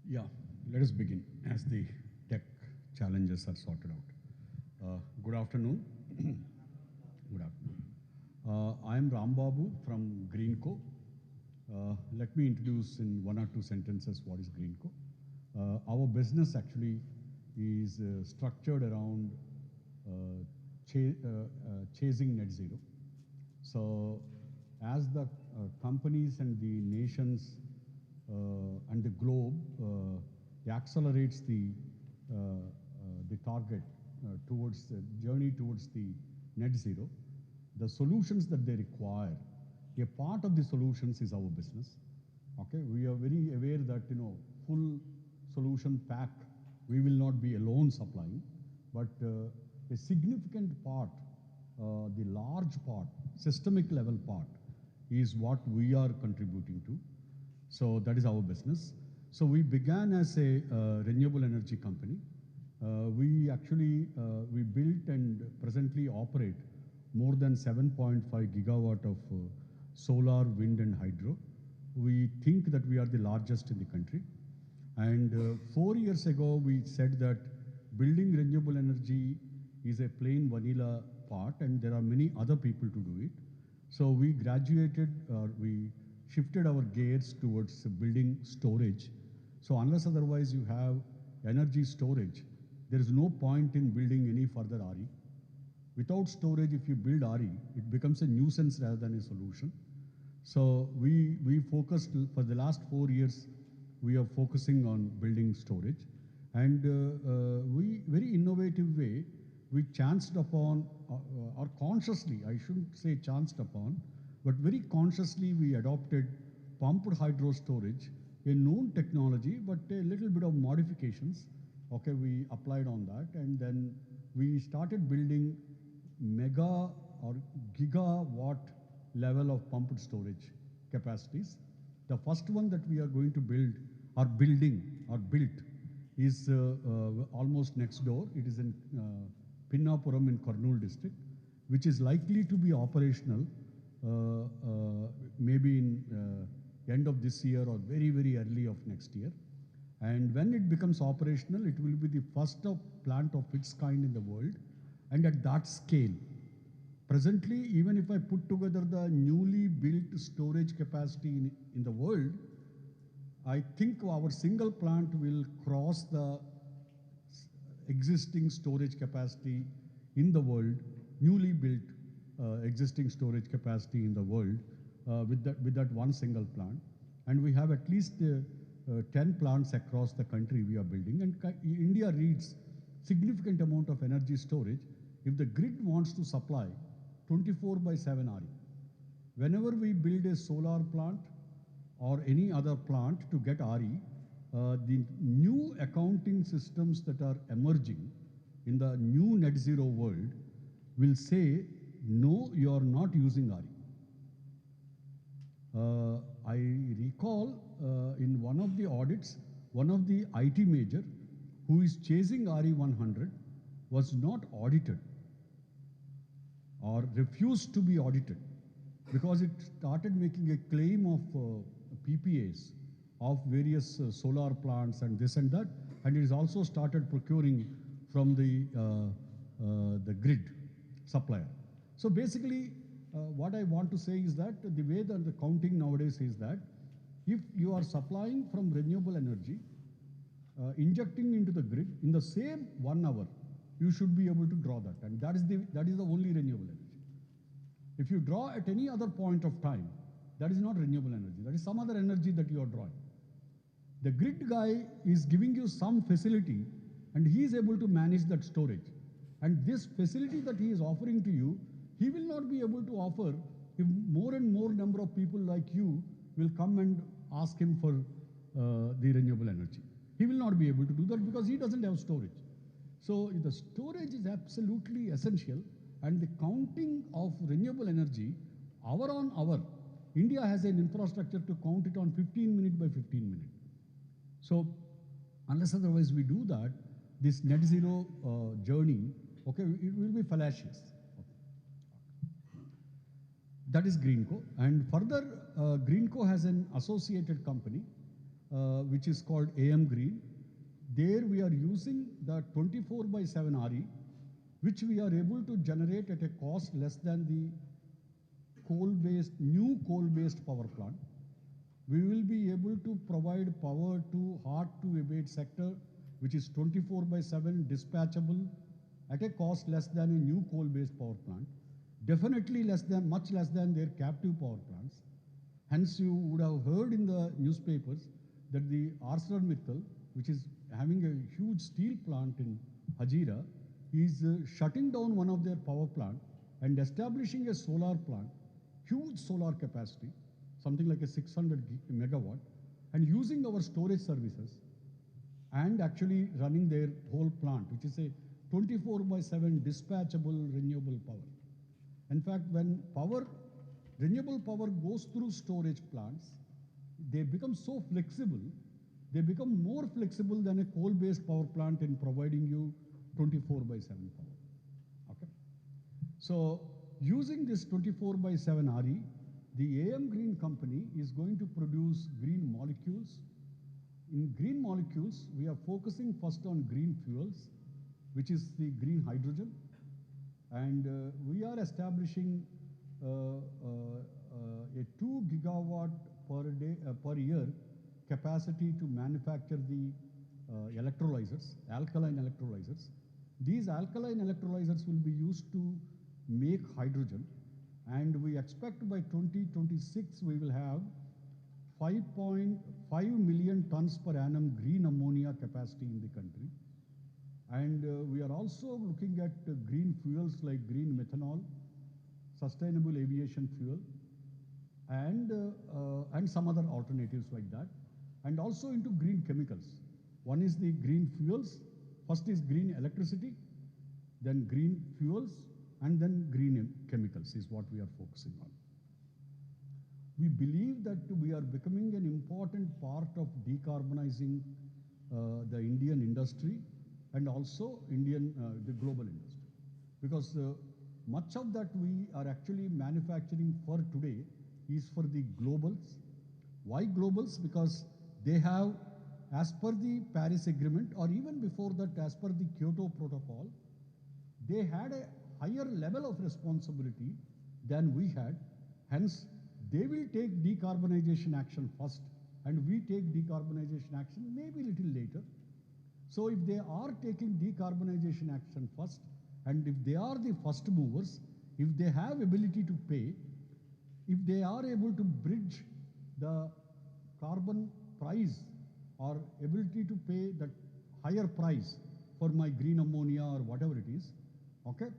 Yeah, let us begin as the tech challenges are sorted out. Good afternoon. Good afternoon. I am Ram Babu from Greenco. Let me introduce in one or two sentences what is Greenco. Our business actually is structured around chasing net zero. So as the companies and the nations and the globe accelerates the target towards the journey towards the net zero, the solutions that they require, a part of the solutions is our business. Okay, we are very aware that full solution pack we will not be alone supplying, but a significant part, the large part, systemic level part, is what we are contributing to. So that is our business. So we began as a renewable energy company. We actually we built and presently operate more than 7.5 gigawatt of solar, wind, and hydro. We think that we are the largest in the country. And 4 years ago, we said that building renewable energy is a plain vanilla part, and there are many other people to do it. So we graduated, we shifted our gears towards building storage. So unless otherwise you have energy storage, there is no point in building any further RE. Without storage, if you build RE, it becomes a nuisance rather than a solution. So we focused for the last 4 years, we are focusing on building storage. And we, very innovative way, we chanced upon, or consciously, I shouldn't say chanced upon, but very consciously we adopted pumped hydro storage, a known technology, but a little bit of modifications. Okay, we applied on that, and then we started building mega or gigawatt level of pumped storage capacities. The first one that we are going to build, or building, or built, is almost next door. It is in Pinnapuram in Kurnool district, which is likely to be operational maybe in end of this year or very, very early of next year. And when it becomes operational, it will be the first plant of its kind in the world, and at that scale. Presently, even if I put together the newly built storage capacity in the world, I think our single plant will cross the existing storage capacity in the world, newly built existing storage capacity in the world with that one single plant. And we have at least 10 plants across the country we are building. And India needs significant amount of energy storage if the grid wants to supply 24/7 RE. Whenever we build a solar plant or any other plant to get RE, the new accounting systems that are emerging in the new net zero world will say, no, you are not using RE. I recall in one of the audits, one of the IT major who is chasing RE 100 was not audited or refused to be audited because it started making a claim of PPAs of various solar plants and this and that, and it is also started procuring from the grid supplier. So basically, what I want to say is that the way that the counting nowadays is that if you are supplying from renewable energy, injecting into the grid in the same 1 hour, you should be able to draw that. And that is the only renewable energy. If you draw at any other point of time, that is not renewable energy. That is some other energy that you are drawing. The grid guy is giving you some facility and he is able to manage that storage. And this facility that he is offering to you, he will not be able to offer if more and more number of people like you will come and ask him for the renewable energy. He will not be able to do that because he doesn't have storage. So the storage is absolutely essential, and the counting of renewable energy hour on hour, India has an infrastructure to count it on 15 minute by 15 minute. So unless otherwise we do that, this net zero journey, okay, it will be fallacious. Okay. That is Greenco. And further, Greenco has an associated company, which is called AM Green. There we are using the 24/7 RE, which we are able to generate at a cost less than the new coal-based power plant. We will be able to provide power to hard-to-abate sector, which is 24/7 dispatchable at a cost less than a new coal-based power plant, definitely much less than their captive power plants. Hence, you would have heard in the newspapers that the ArcelorMittal, which is having a huge steel plant in Hazira, is shutting down one of their power plant and establishing a solar plant, huge solar capacity, something like a 600 megawatt, and using our storage services and actually running their whole plant, which is a 24/7 dispatchable renewable power. In fact, when renewable power goes through storage plants, they become so flexible, they become more flexible than a coal-based power plant in providing you 24/7 power. Okay? So using this 24/7 RE, the AM Green company is going to produce green molecules. In green molecules, we are focusing first on green fuels, which is the green hydrogen. And we are establishing a 2 gigawatt per year capacity to manufacture the electrolyzers, alkaline electrolyzers. These alkaline electrolyzers will be used to make hydrogen, and we expect by 2026 we will have 5.5 million tons per annum green ammonia capacity in the country. And we are also looking at green fuels like green methanol, sustainable aviation fuel, and some other alternatives like that, and also into green chemicals. One is the green fuels. First is green electricity, then green fuels, and then green chemicals is what we are focusing on. We believe that we are becoming an important part of decarbonizing the Indian industry and also the global industry. Because much of that we are actually manufacturing for today is for the globals. Why globals? Because they have, as per the Paris Agreement, or even before that, as per the Kyoto Protocol, they had a higher level of responsibility than we had. Hence, they will take decarbonization action first, and we take decarbonization action maybe a little later. So if they are taking decarbonization action first, and if they are the first movers, if they have ability to pay, if they are able to bridge the carbon price or ability to pay that higher price for my green ammonia or whatever it is, okay?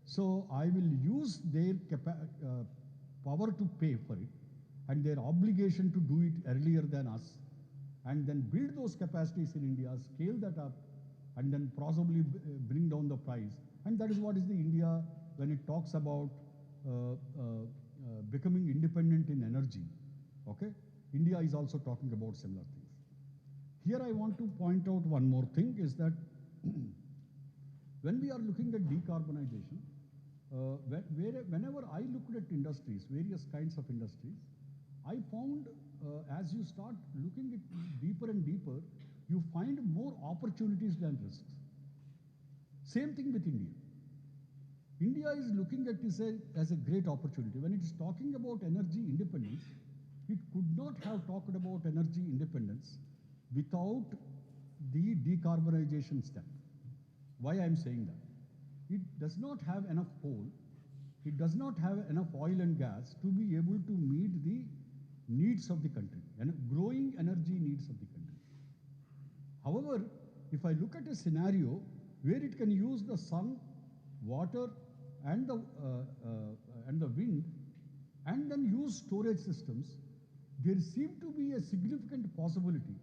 So I will use their power to pay for it and their obligation to do it earlier than us, and then build those capacities in India, scale that up, and then possibly bring down the price. And that is what is the India, when it talks about becoming independent in energy, okay? India is also talking about similar things. Here I want to point out one more thing is that when we are looking at decarbonization, whenever I looked at industries, various kinds of industries, I found as you start looking at deeper and deeper, you find more opportunities than risks. Same thing with India. India is looking at this as a great opportunity. When it is talking about energy independence, it could not have talked about energy independence without the decarbonization step. Why I am saying that? it does not have enough coal, it does not have enough oil and gas to be able to meet the needs of the country and growing energy needs of the country. However, if I look at a scenario where it can use the sun, water, and the wind, and then use storage systems, there seem to be a significant possibility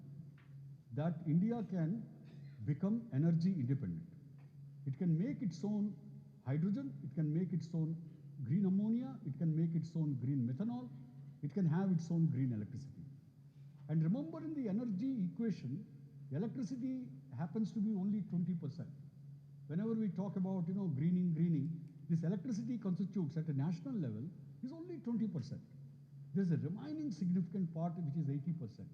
that India can become energy independent. It can make its own hydrogen, it can make its own green ammonia, it can make its own green methanol, it can have its own green electricity. And remember, in the energy equation, electricity happens to be only 20%. Whenever we talk about greening, this electricity constitutes at a national level is only 20%. There's a remaining significant part which is 80%.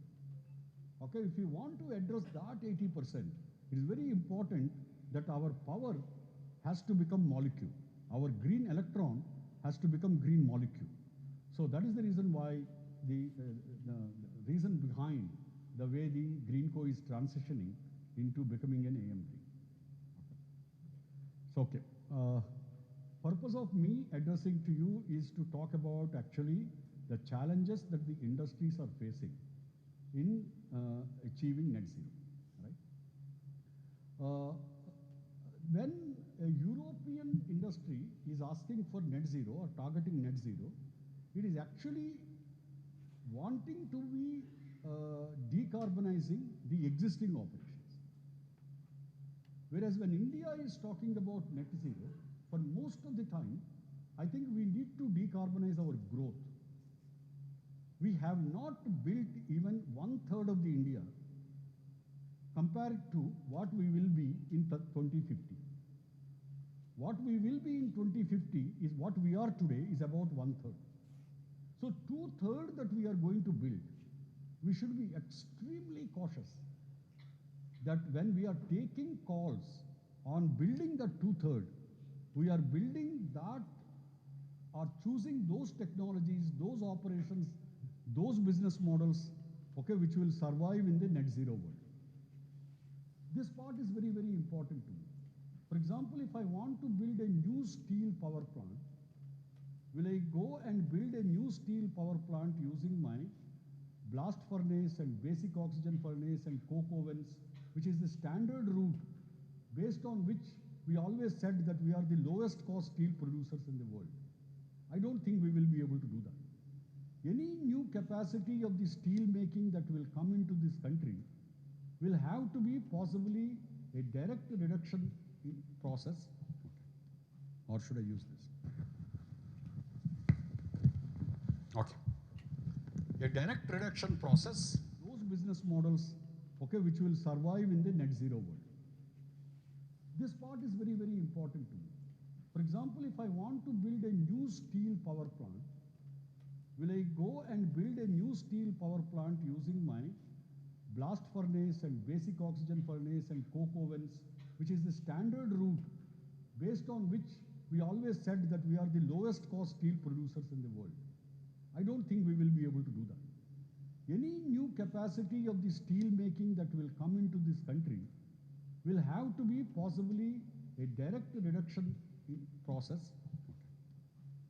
Okay, if we want to address that 80%, it is very important that our power has to become molecule. Our green electron has to become green molecule. So that is the reason why the reason behind the way the Greenco is transitioning into becoming an AMD. So, okay. Purpose of me addressing to you is to talk about actually the challenges that the industries are facing in achieving net zero, right? When a European industry is asking for net zero or targeting net zero, it is actually wanting to be decarbonizing the existing operations. Whereas when India is talking about net zero, for most of the time, I think we need to decarbonize our growth. We have not built even 1/3 of the India compared to what we will be in 2050. What we will be in 2050 is what we are today is about 1/3. So 2/3 that we are going to build, we should be extremely cautious that when we are taking calls on building the 2/3, we are building that or choosing those technologies, those operations, those business models, okay, which will survive in the net zero world. This part is very, very important to me. For example, if I want to build a new steel power plant, will I go and build a new steel power plant using my blast furnace and basic oxygen furnace and coke ovens, which is the standard route based on which we always said that we are the lowest cost steel producers in the world? I don't think we will be able to do that. Any new capacity of the steel making that will come into this country will have to be possibly a direct reduction process. Or should I use this? Okay. A direct reduction process, those business models, okay, which will survive in the net zero world. This part is very, very important to me. For example, if I want to build a new steel power plant, will I go and build a new steel power plant using my blast furnace and basic oxygen furnace and coke ovens, which is the standard route based on which we always said that we are the lowest cost steel producers in the world? I don't think we will be able to do that. Any new capacity of the steel making that will come into this country will have to be possibly a direct reduction process.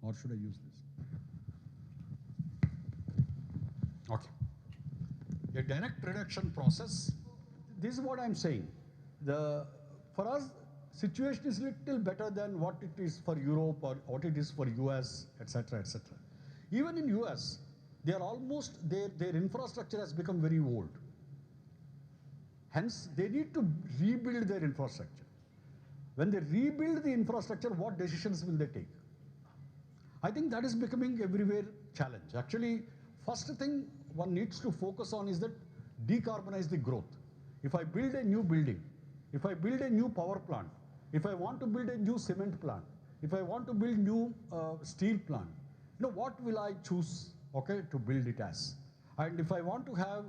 Or should I use this? Okay. A direct reduction process. This is what I'm saying. For us, situation is little better than what it is for Europe or what it is for US, etc., etc. Even in US, they are almost, their infrastructure has become very old. Hence, they need to rebuild their infrastructure. When they rebuild the infrastructure, what decisions will they take? I think that is becoming everywhere challenge. Actually, first thing one needs to focus on is that decarbonize the growth. If I build a new building, if I build a new power plant, if I want to build a new cement plant, if I want to build new steel plant, what will I choose, okay, to build it as? And if I want to have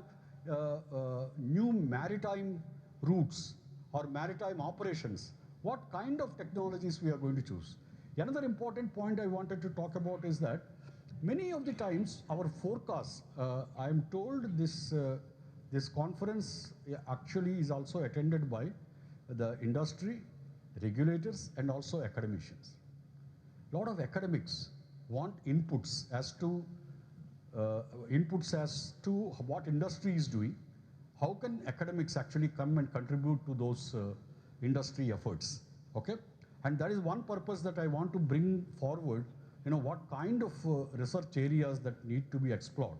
new maritime routes or maritime operations, what kind of technologies we are going to choose? Another important point I wanted to talk about is that many of the times our forecasts, I am told this conference actually is also attended by the industry, regulators and also academicians. A lot of academics want inputs as to what industry is doing. How can academics actually come and contribute to those industry efforts? Okay, and that is one purpose that I want to bring forward. What kind of research areas that need to be explored.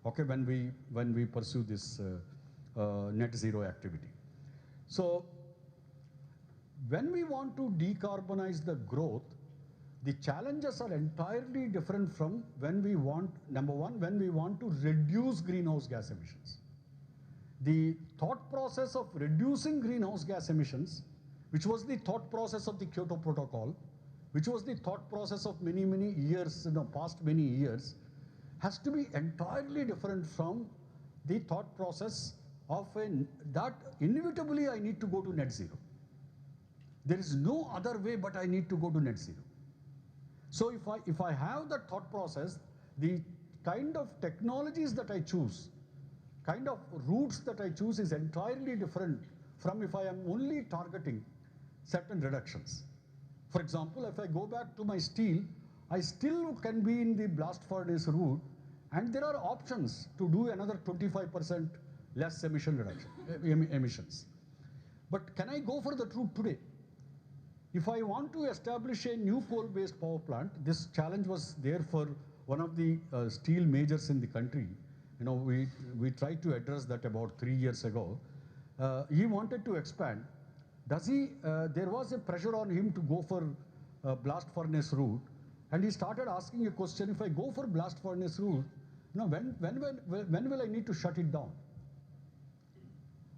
Okay, when we pursue this net zero activity. So when we want to decarbonize the growth, the challenges are entirely different from when we want, number one, when we want to reduce greenhouse gas emissions. The thought process of reducing greenhouse gas emissions, which was the thought process of the Kyoto Protocol, which was the thought process of many years, past many years, has to be entirely different from the thought process of that inevitably I need to go to net zero. There is no other way but I need to go to net zero. So if I have that thought process, the kind of technologies that I choose, kind of routes that I choose is entirely different from if I am only targeting certain reductions. For example, if I go back to my steel, I still can be in the blast furnace route, and there are options to do another 25% less emissions. But can I go for that route today? If I want to establish a new coal-based power plant, this challenge was there for one of the steel majors in the country. We tried to address that about 3 years ago. He wanted to expand. There was a pressure on him to go for blast furnace route, and he started asking a question: if I go for blast furnace route, when will I need to shut it down?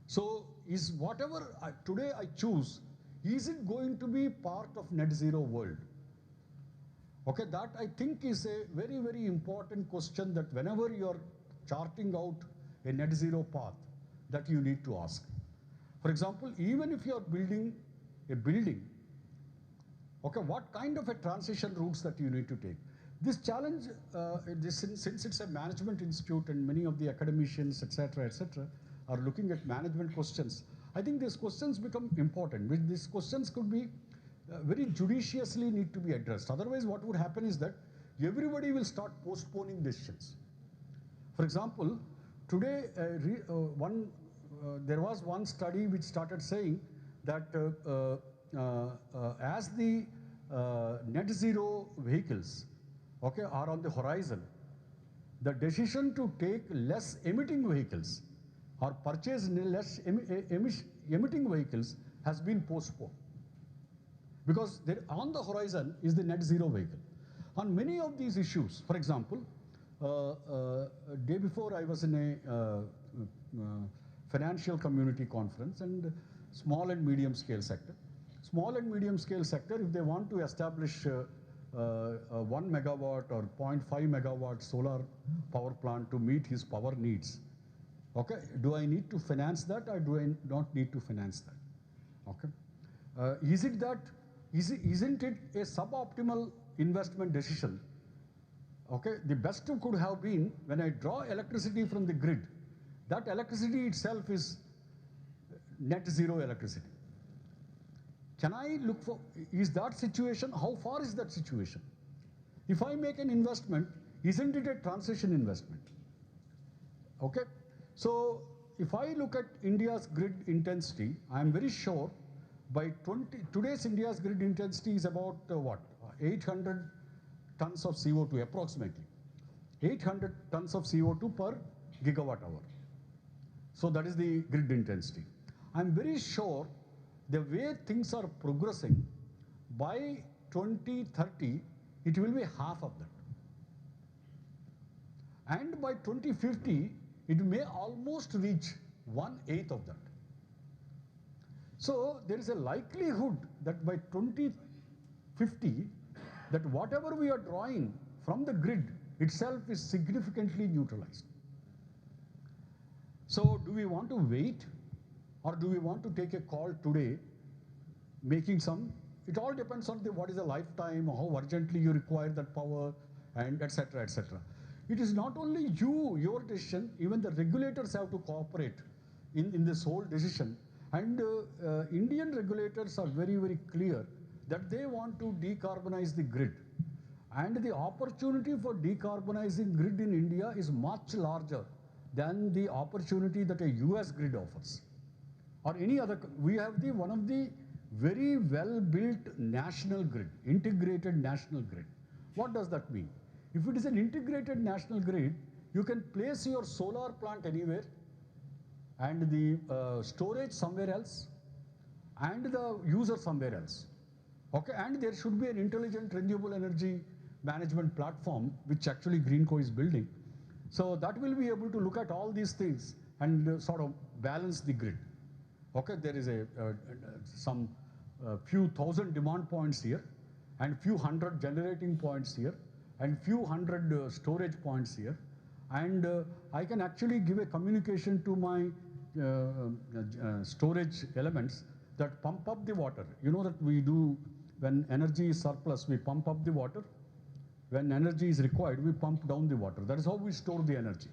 So is whatever today I choose, is it going to be part of net zero world? Okay, that I think is a very important question that whenever you're charting out a net zero path, that you need to ask. For example, even if you're building a building, okay, what kind of a transition routes that you need to take? This challenge, since it's a management institute and many of the academicians, etc., are looking at management questions, I think these questions become important. These questions could be very judiciously need to be addressed. Otherwise, what would happen is that everybody will start postponing decisions. For example, today, there was one study which started saying that as the net zero vehicles, okay, are on the horizon, the decision to take less emitting vehicles or purchase less emitting vehicles has been postponed. Because on the horizon is the net zero vehicle. On many of these issues, for example, day before I was in a financial community conference, and small and medium scale sector. Small and medium scale sector, if they want to establish 1 megawatt or 0.5 megawatt solar power plant to meet his power needs, okay, do I need to finance that or do I not need to finance that? Okay, isn't it a suboptimal investment decision? Okay, the best could have been when I draw electricity from the grid, that electricity itself is net zero electricity. Can I look for, is that situation, how far is that situation? If I make an investment, isn't it a transition investment? Okay, so if I look at India's grid intensity, I am very sure by today's India's grid intensity is about 800 tons of CO2 approximately. 800 tons of CO2 per gigawatt hour. So that is the grid intensity. I'm very sure the way things are progressing, by 2030, it will be half of that. And by 2050, it may almost reach 1/8 of that. So there is a likelihood that by 2050, that whatever we are drawing from the grid itself is significantly neutralized. So do we want to wait, or do we want to take a call today, making some, it all depends on what is the lifetime, how urgently you require that power, and etc., etc. It is not only your decision, even the regulators have to cooperate in this whole decision. And Indian regulators are very, very clear that they want to decarbonize the grid. And the opportunity for decarbonizing grid in India is much larger than the opportunity that a US grid offers or any other. We have one of the very well-built national grid, integrated national grid. What does that mean? If it is an integrated national grid, you can place your solar plant anywhere and the storage somewhere else and the user somewhere else. Okay, and there should be an intelligent renewable energy management platform which actually Greenco is building. So that will be able to look at all these things and sort of balance the grid. Okay, there is some few thousand demand points here and few hundred generating points here and few hundred storage points here. And I can actually give a communication to my storage elements that pump up the water. You know that we do, when energy is surplus, we pump up the water. When energy is required, we pump down the water. That is how we store the energy.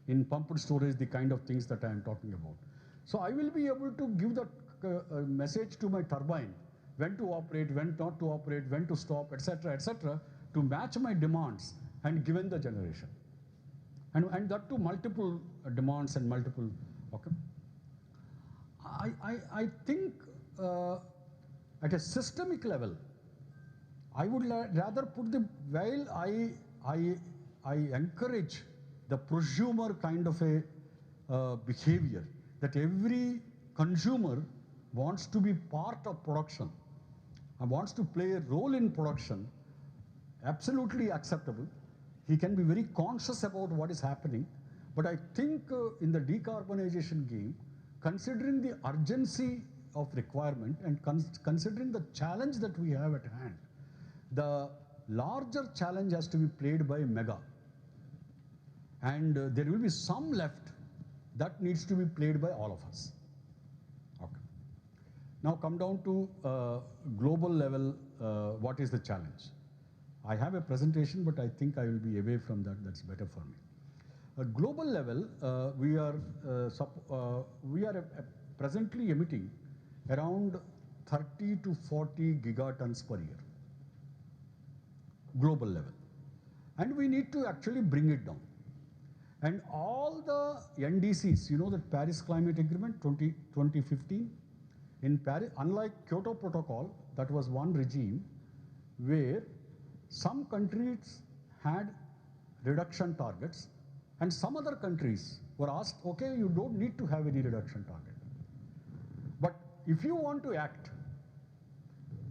In pumped storage, the kind of things that I am talking about. So I will be able to give that message to my turbine, when to operate, when not to operate, when to stop, etc., to match my demands and given the generation. And that to multiple demands and multiple, okay. I think at a systemic level, I would rather put the, while I encourage the prosumer kind of a behavior, that every consumer wants to be part of production and wants to play a role in production, absolutely acceptable. He can be very conscious about what is happening. But I think in the decarbonization game, considering the urgency of requirement and considering the challenge that we have at hand, the larger challenge has to be played by mega. And there will be some left that needs to be played by all of us. Okay. Now come down to global level, what is the challenge? I have a presentation, but I think I will be away from that. That's better for me. At global level, we are presently emitting around 30 to 40 gigatons per year, global level. And we need to actually bring it down. And all the NDCs, you know, the Paris Climate Agreement 2015, in Paris, unlike Kyoto Protocol, that was one regime where some countries had reduction targets and some other countries were asked, okay, you don't need to have any reduction target. But if you want to act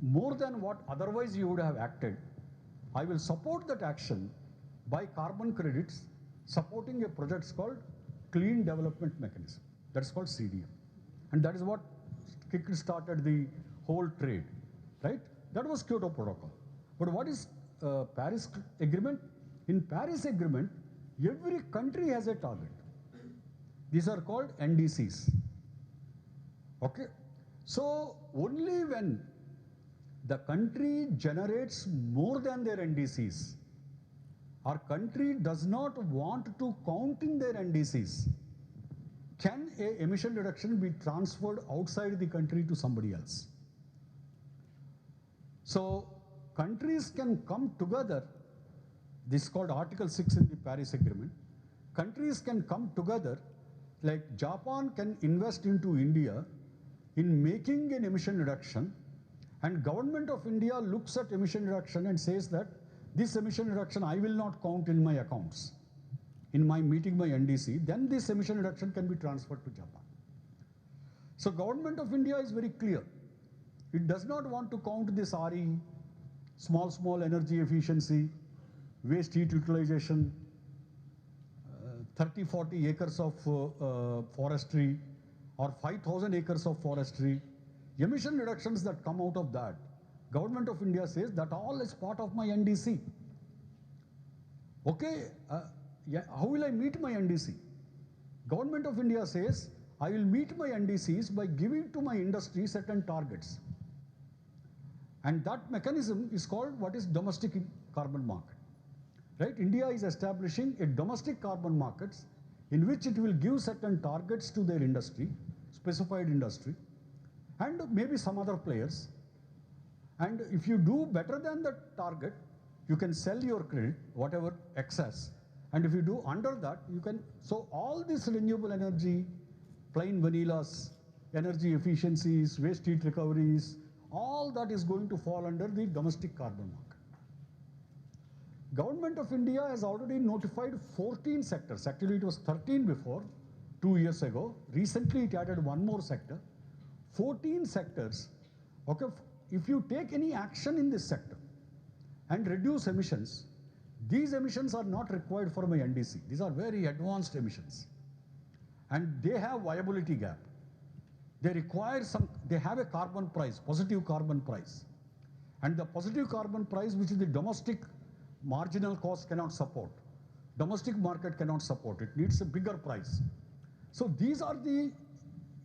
more than what otherwise you would have acted, I will support that action by carbon credits, supporting a project called Clean Development Mechanism. That's called CDM. And that is what kick-started the whole trade, right? That was Kyoto Protocol. But what is Paris Agreement? In Paris Agreement, every country has a target. These are called NDCs. Okay? So only when the country generates more than their NDCs, our country does not want to count in their NDCs, can a emission reduction be transferred outside the country to somebody else. So countries can come together. This is called Article 6 in the Paris Agreement. Countries can come together, like Japan can invest into India in making an emission reduction, and government of India looks at emission reduction and says that this emission reduction I will not count in my accounts, in my meeting my NDC, then this emission reduction can be transferred to Japan. So government of India is very clear. It does not want to count this RE, small energy efficiency, waste heat utilization, 30, 40 acres of forestry, or 5,000 acres of forestry. Emission reductions that come out of that, Government of India says that all is part of my NDC. Okay, yeah, how will I meet my NDC? Government of India says, I will meet my NDCs by giving to my industry certain targets. And that mechanism is called what is domestic carbon market. Right? India is establishing a domestic carbon markets in which it will give certain targets to their industry, specified industry, and maybe some other players. And if you do better than the target, you can sell your credit, whatever excess. And if you do under that, you can, so all this renewable energy, plain vanillas, energy efficiencies, waste heat recoveries, all that is going to fall under the domestic carbon market. Government of India has already notified 14 sectors. Actually, it was 13 before, 2 years ago. Recently, it added one more sector. 14 sectors. Okay, if you take any action in this sector and reduce emissions, these emissions are not required for my NDC. These are very advanced emissions. And they have viability gap. They require they have a carbon price, positive carbon price. And the positive carbon price, which is the domestic marginal cost cannot support. Domestic market cannot support. It needs a bigger price. So these are the,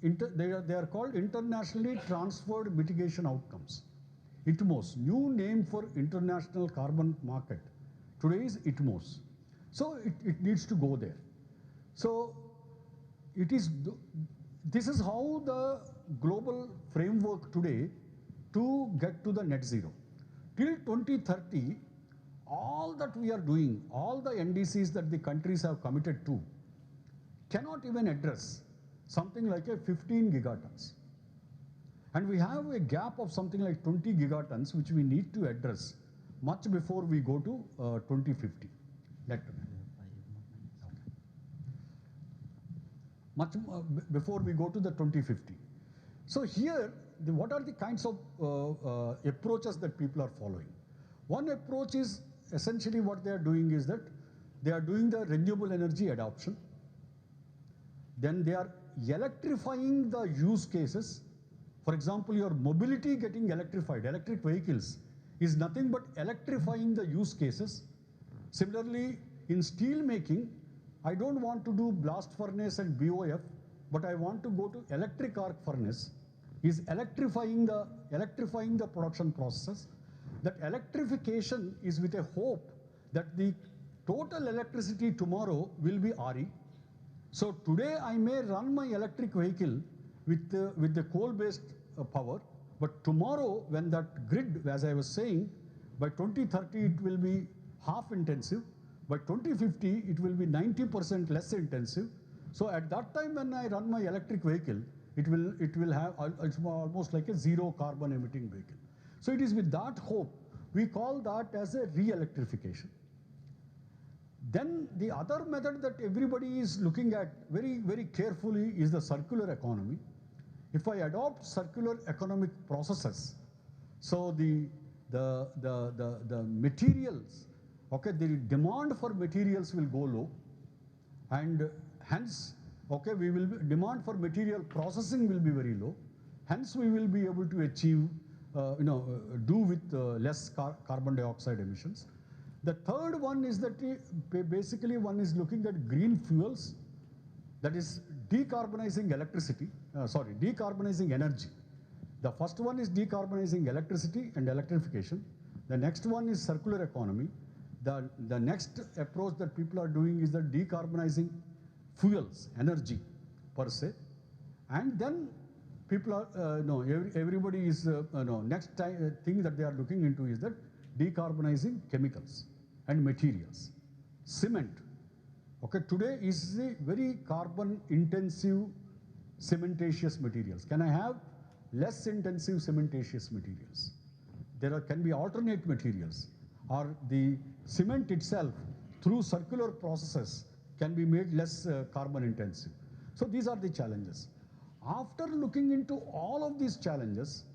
they are called internationally transferred mitigation outcomes. ITMOs, new name for international carbon market. Today is ITMOs. So it needs to go there. So it is, this is how the global framework today to get to the net zero. Till 2030, all that we are doing, all the NDCs that the countries have committed to, cannot even address something like a 15 gigatons. And we have a gap of something like 20 gigatons, which we need to address much before we go to 2050. Much before we go to the 2050. So here, what are the kinds of approaches that people are following? One approach is essentially what they are doing is that they are doing the renewable energy adoption. Then they are electrifying the use cases. For example, your mobility getting electrified, electric vehicles, is nothing but electrifying the use cases. Similarly, in steel making, I don't want to do blast furnace and BOF, but I want to go to electric arc furnace, is electrifying the production processes. That electrification is with a hope that the total electricity tomorrow will be RE. So today I may run my electric vehicle with the coal-based power, but tomorrow when that grid, as I was saying, by 2030 it will be half intensive, by 2050 it will be 90% less intensive. So at that time when I run my electric vehicle, it will have, it's almost like a zero carbon emitting vehicle. So it is with that hope, we call that as a re-electrification. Then the other method that everybody is looking at very, very carefully is the circular economy. If I adopt circular economic processes, so the materials, okay, the demand for materials will go low, and hence, okay, we will demand for material processing will be very low. Hence, we will be able to achieve, do with less carbon dioxide emissions. The third one is that basically one is looking at green fuels, that is decarbonizing decarbonizing energy. The first one is decarbonizing electricity and electrification. The next one is circular economy. The next approach that people are doing is that decarbonizing fuels, energy per se. And then people are, everybody is, next thing that they are looking into is that decarbonizing chemicals and materials. Cement, okay, today is a very carbon intensive cementatious materials. Can I have less intensive cementatious materials? There can be alternate materials, or the cement itself through circular processes can be made less carbon intensive. So these are the challenges. After looking into all of these challenges,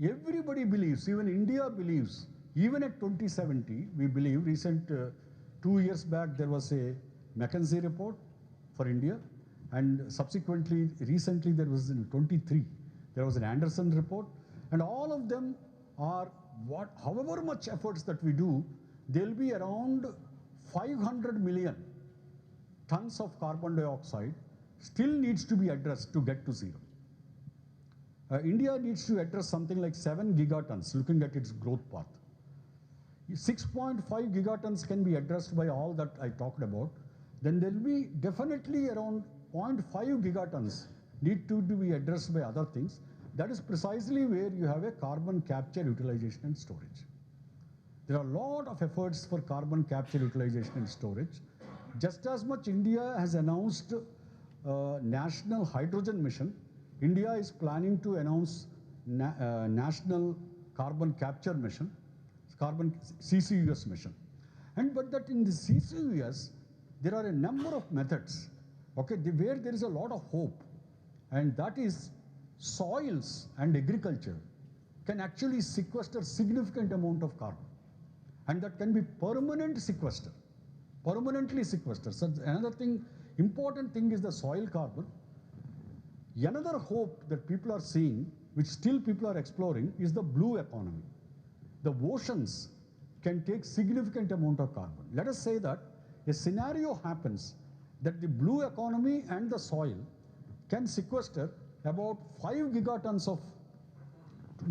everybody believes, even India believes, even at 2070, we believe, 2 years back, there was a McKinsey report for India, and subsequently, recently, there was in 23, there was an Anderson report, and all of them are however much efforts that we do, there'll be around 500 million tons of carbon dioxide still needs to be addressed to get to zero. India needs to address something like 7 gigatons, looking at its growth path. 6.5 gigatons can be addressed by all that I talked about. Then there will be definitely around 0.5 gigatons need to be addressed by other things. that is precisely where you have a carbon capture, utilization and storage. There are a lot of efforts for carbon capture, utilization and storage. Just as much India has announced national hydrogen mission, India is planning to announce national carbon capture mission, carbon CCUS mission. But that in the CCUS, there are a number of methods, okay, where there is a lot of hope, and that is soils and agriculture can actually sequester significant amount of carbon, and that can be permanently sequestered. So another thing, important thing is the soil carbon. Another hope that people are seeing, which still people are exploring, is the blue economy. The oceans can take significant amount of carbon. Let us say that a scenario happens that the blue economy and the soil can sequester about 5 gigatons of,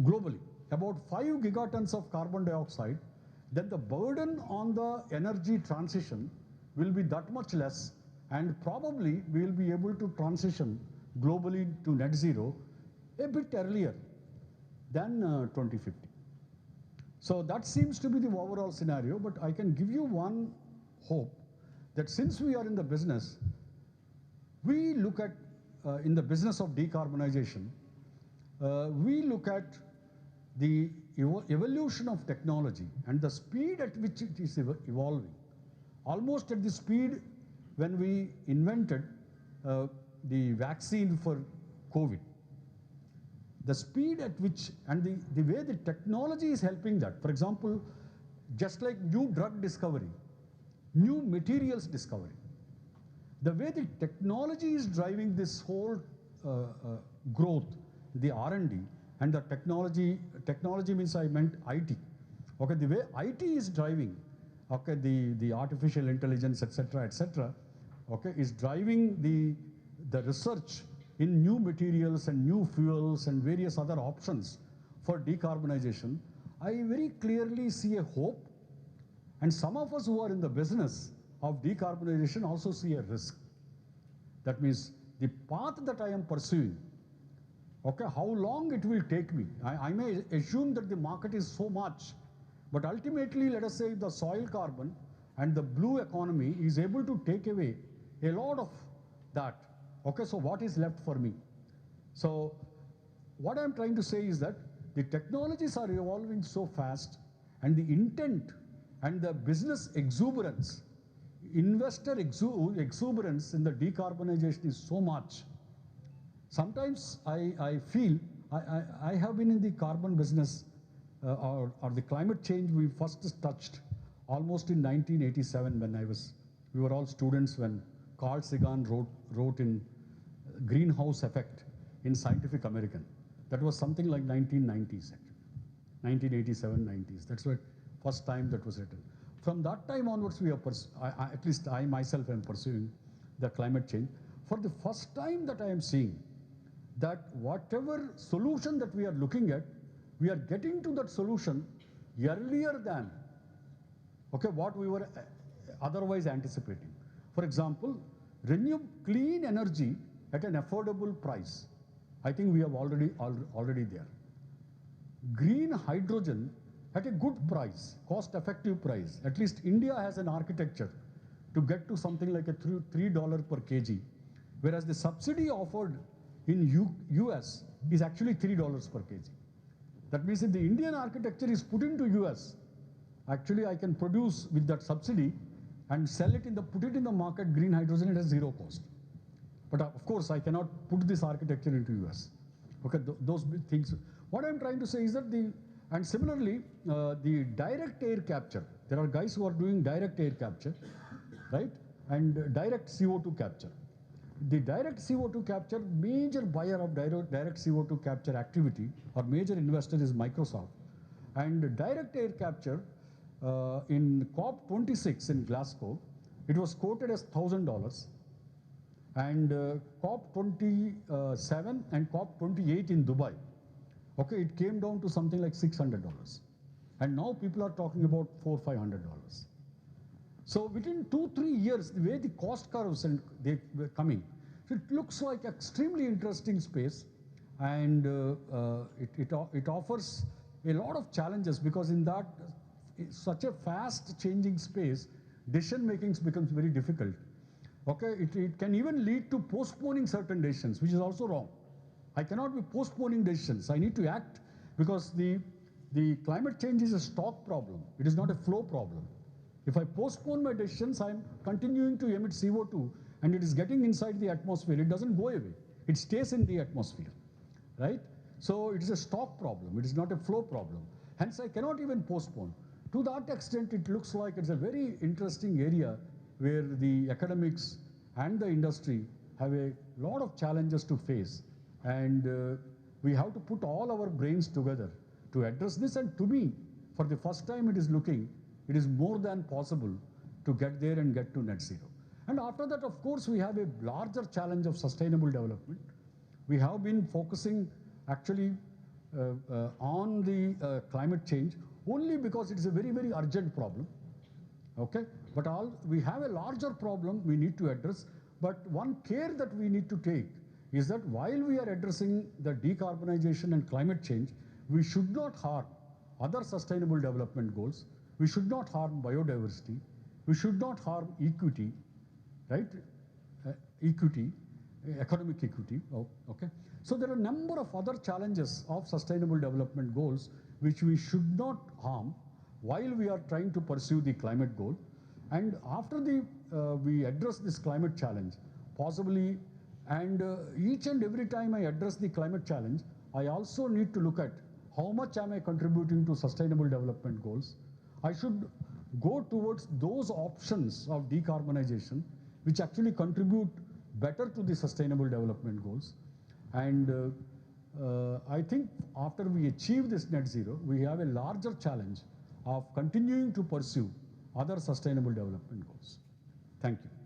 globally, about 5 gigatons of carbon dioxide, then the burden on the energy transition will be that much less, and probably we will be able to transition globally to net zero a bit earlier than 2050. So that seems to be the overall scenario, but I can give you one hope that since we are in the business, we look at, in the business of decarbonization, we look at the evolution of technology and the speed at which it is evolving. Almost at the speed when we invented the vaccine for COVID. The speed at which and the way the technology is helping that. For example, just like new drug discovery, new materials discovery, the way the technology is driving this whole growth, the R&D and the technology means I meant IT. Okay, the way IT is driving, okay, the artificial intelligence, etc., okay, is driving the research in new materials and new fuels and various other options for decarbonization. I very clearly see a hope, and some of us who are in the business of decarbonization also see a risk. That means the path that I am pursuing, okay, how long it will take me. I may assume that the market is so much, but ultimately, let us say the soil carbon and the blue economy is able to take away a lot of that. Okay, so what is left for me? So what I'm trying to say is that the technologies are evolving so fast, and the intent and the business exuberance, investor exuberance in the decarbonization is so much. Sometimes I feel, I have been in the carbon business or the climate change we first touched almost in 1987 when we were all students when Carl Sagan wrote in Greenhouse Effect in Scientific American. That was something like 1990s actually, 1987, 90s. That's the first time that was written. From that time onwards, we are at least I myself am pursuing the climate change. For the first time that I am seeing that whatever solution that we are looking at, we are getting to that solution earlier than, okay, what we were otherwise anticipating. For example, clean energy at an affordable price. I think we have already there. Green hydrogen at a good price, cost-effective price. At least India has an architecture to get to something like a $3 per kg, whereas the subsidy offered in US is actually $3 per kg. That means if the Indian architecture is put into US, actually I can produce with that subsidy and sell it put it in the market, green hydrogen at a zero cost. But of course, I cannot put this architecture into US. Okay, those big things. What I'm trying to say is that and similarly, the direct air capture, there are guys who are doing direct air capture, right? And direct CO2 capture. The direct CO2 capture, major buyer of direct CO2 capture activity or major investor is Microsoft. And direct air capture in COP26 in Glasgow, it was quoted as $1,000. And COP27 and COP28 in Dubai, okay, it came down to something like $600. And now people are talking about $400, $500. So within 2-3 years, the way the cost curves and they were coming, so it looks like extremely interesting space. and it offers a lot of challenges, because in that such a fast changing space, decision making becomes very difficult. Okay, it can even lead to postponing certain decisions, which is also wrong. I cannot be postponing decisions. I need to act, because the climate change is a stock problem. It is not a flow problem. If I postpone my decisions, I'm continuing to emit CO2 and it is getting inside the atmosphere. It doesn't go away. It stays in the atmosphere, right? So it is a stock problem. It is not a flow problem. Hence, I cannot even postpone. To that extent, it looks like it's a very interesting area where the academics and the industry have a lot of challenges to face. And we have to put all our brains together to address this. And to me, for the first time, it is more than possible to get there and get to net zero. And after that, of course, we have a larger challenge of sustainable development. We have been focusing actually on the climate change only because it is a very, very urgent problem. Okay, but we have a larger problem we need to address. But one care that we need to take is that while we are addressing the decarbonization and climate change, we should not harm other sustainable development goals. We should not harm biodiversity. We should not harm equity, right? Economic equity. Okay. So there are a number of other challenges of sustainable development goals which we should not harm while we are trying to pursue the climate goal. And after we address this climate challenge, possibly, and each and every time I address the climate challenge, I also need to look at how much am I contributing to sustainable development goals. I should go towards those options of decarbonization which actually contribute better to the sustainable development goals. And I think after we achieve this net zero, we have a larger challenge of continuing to pursue other sustainable development goals. Thank you.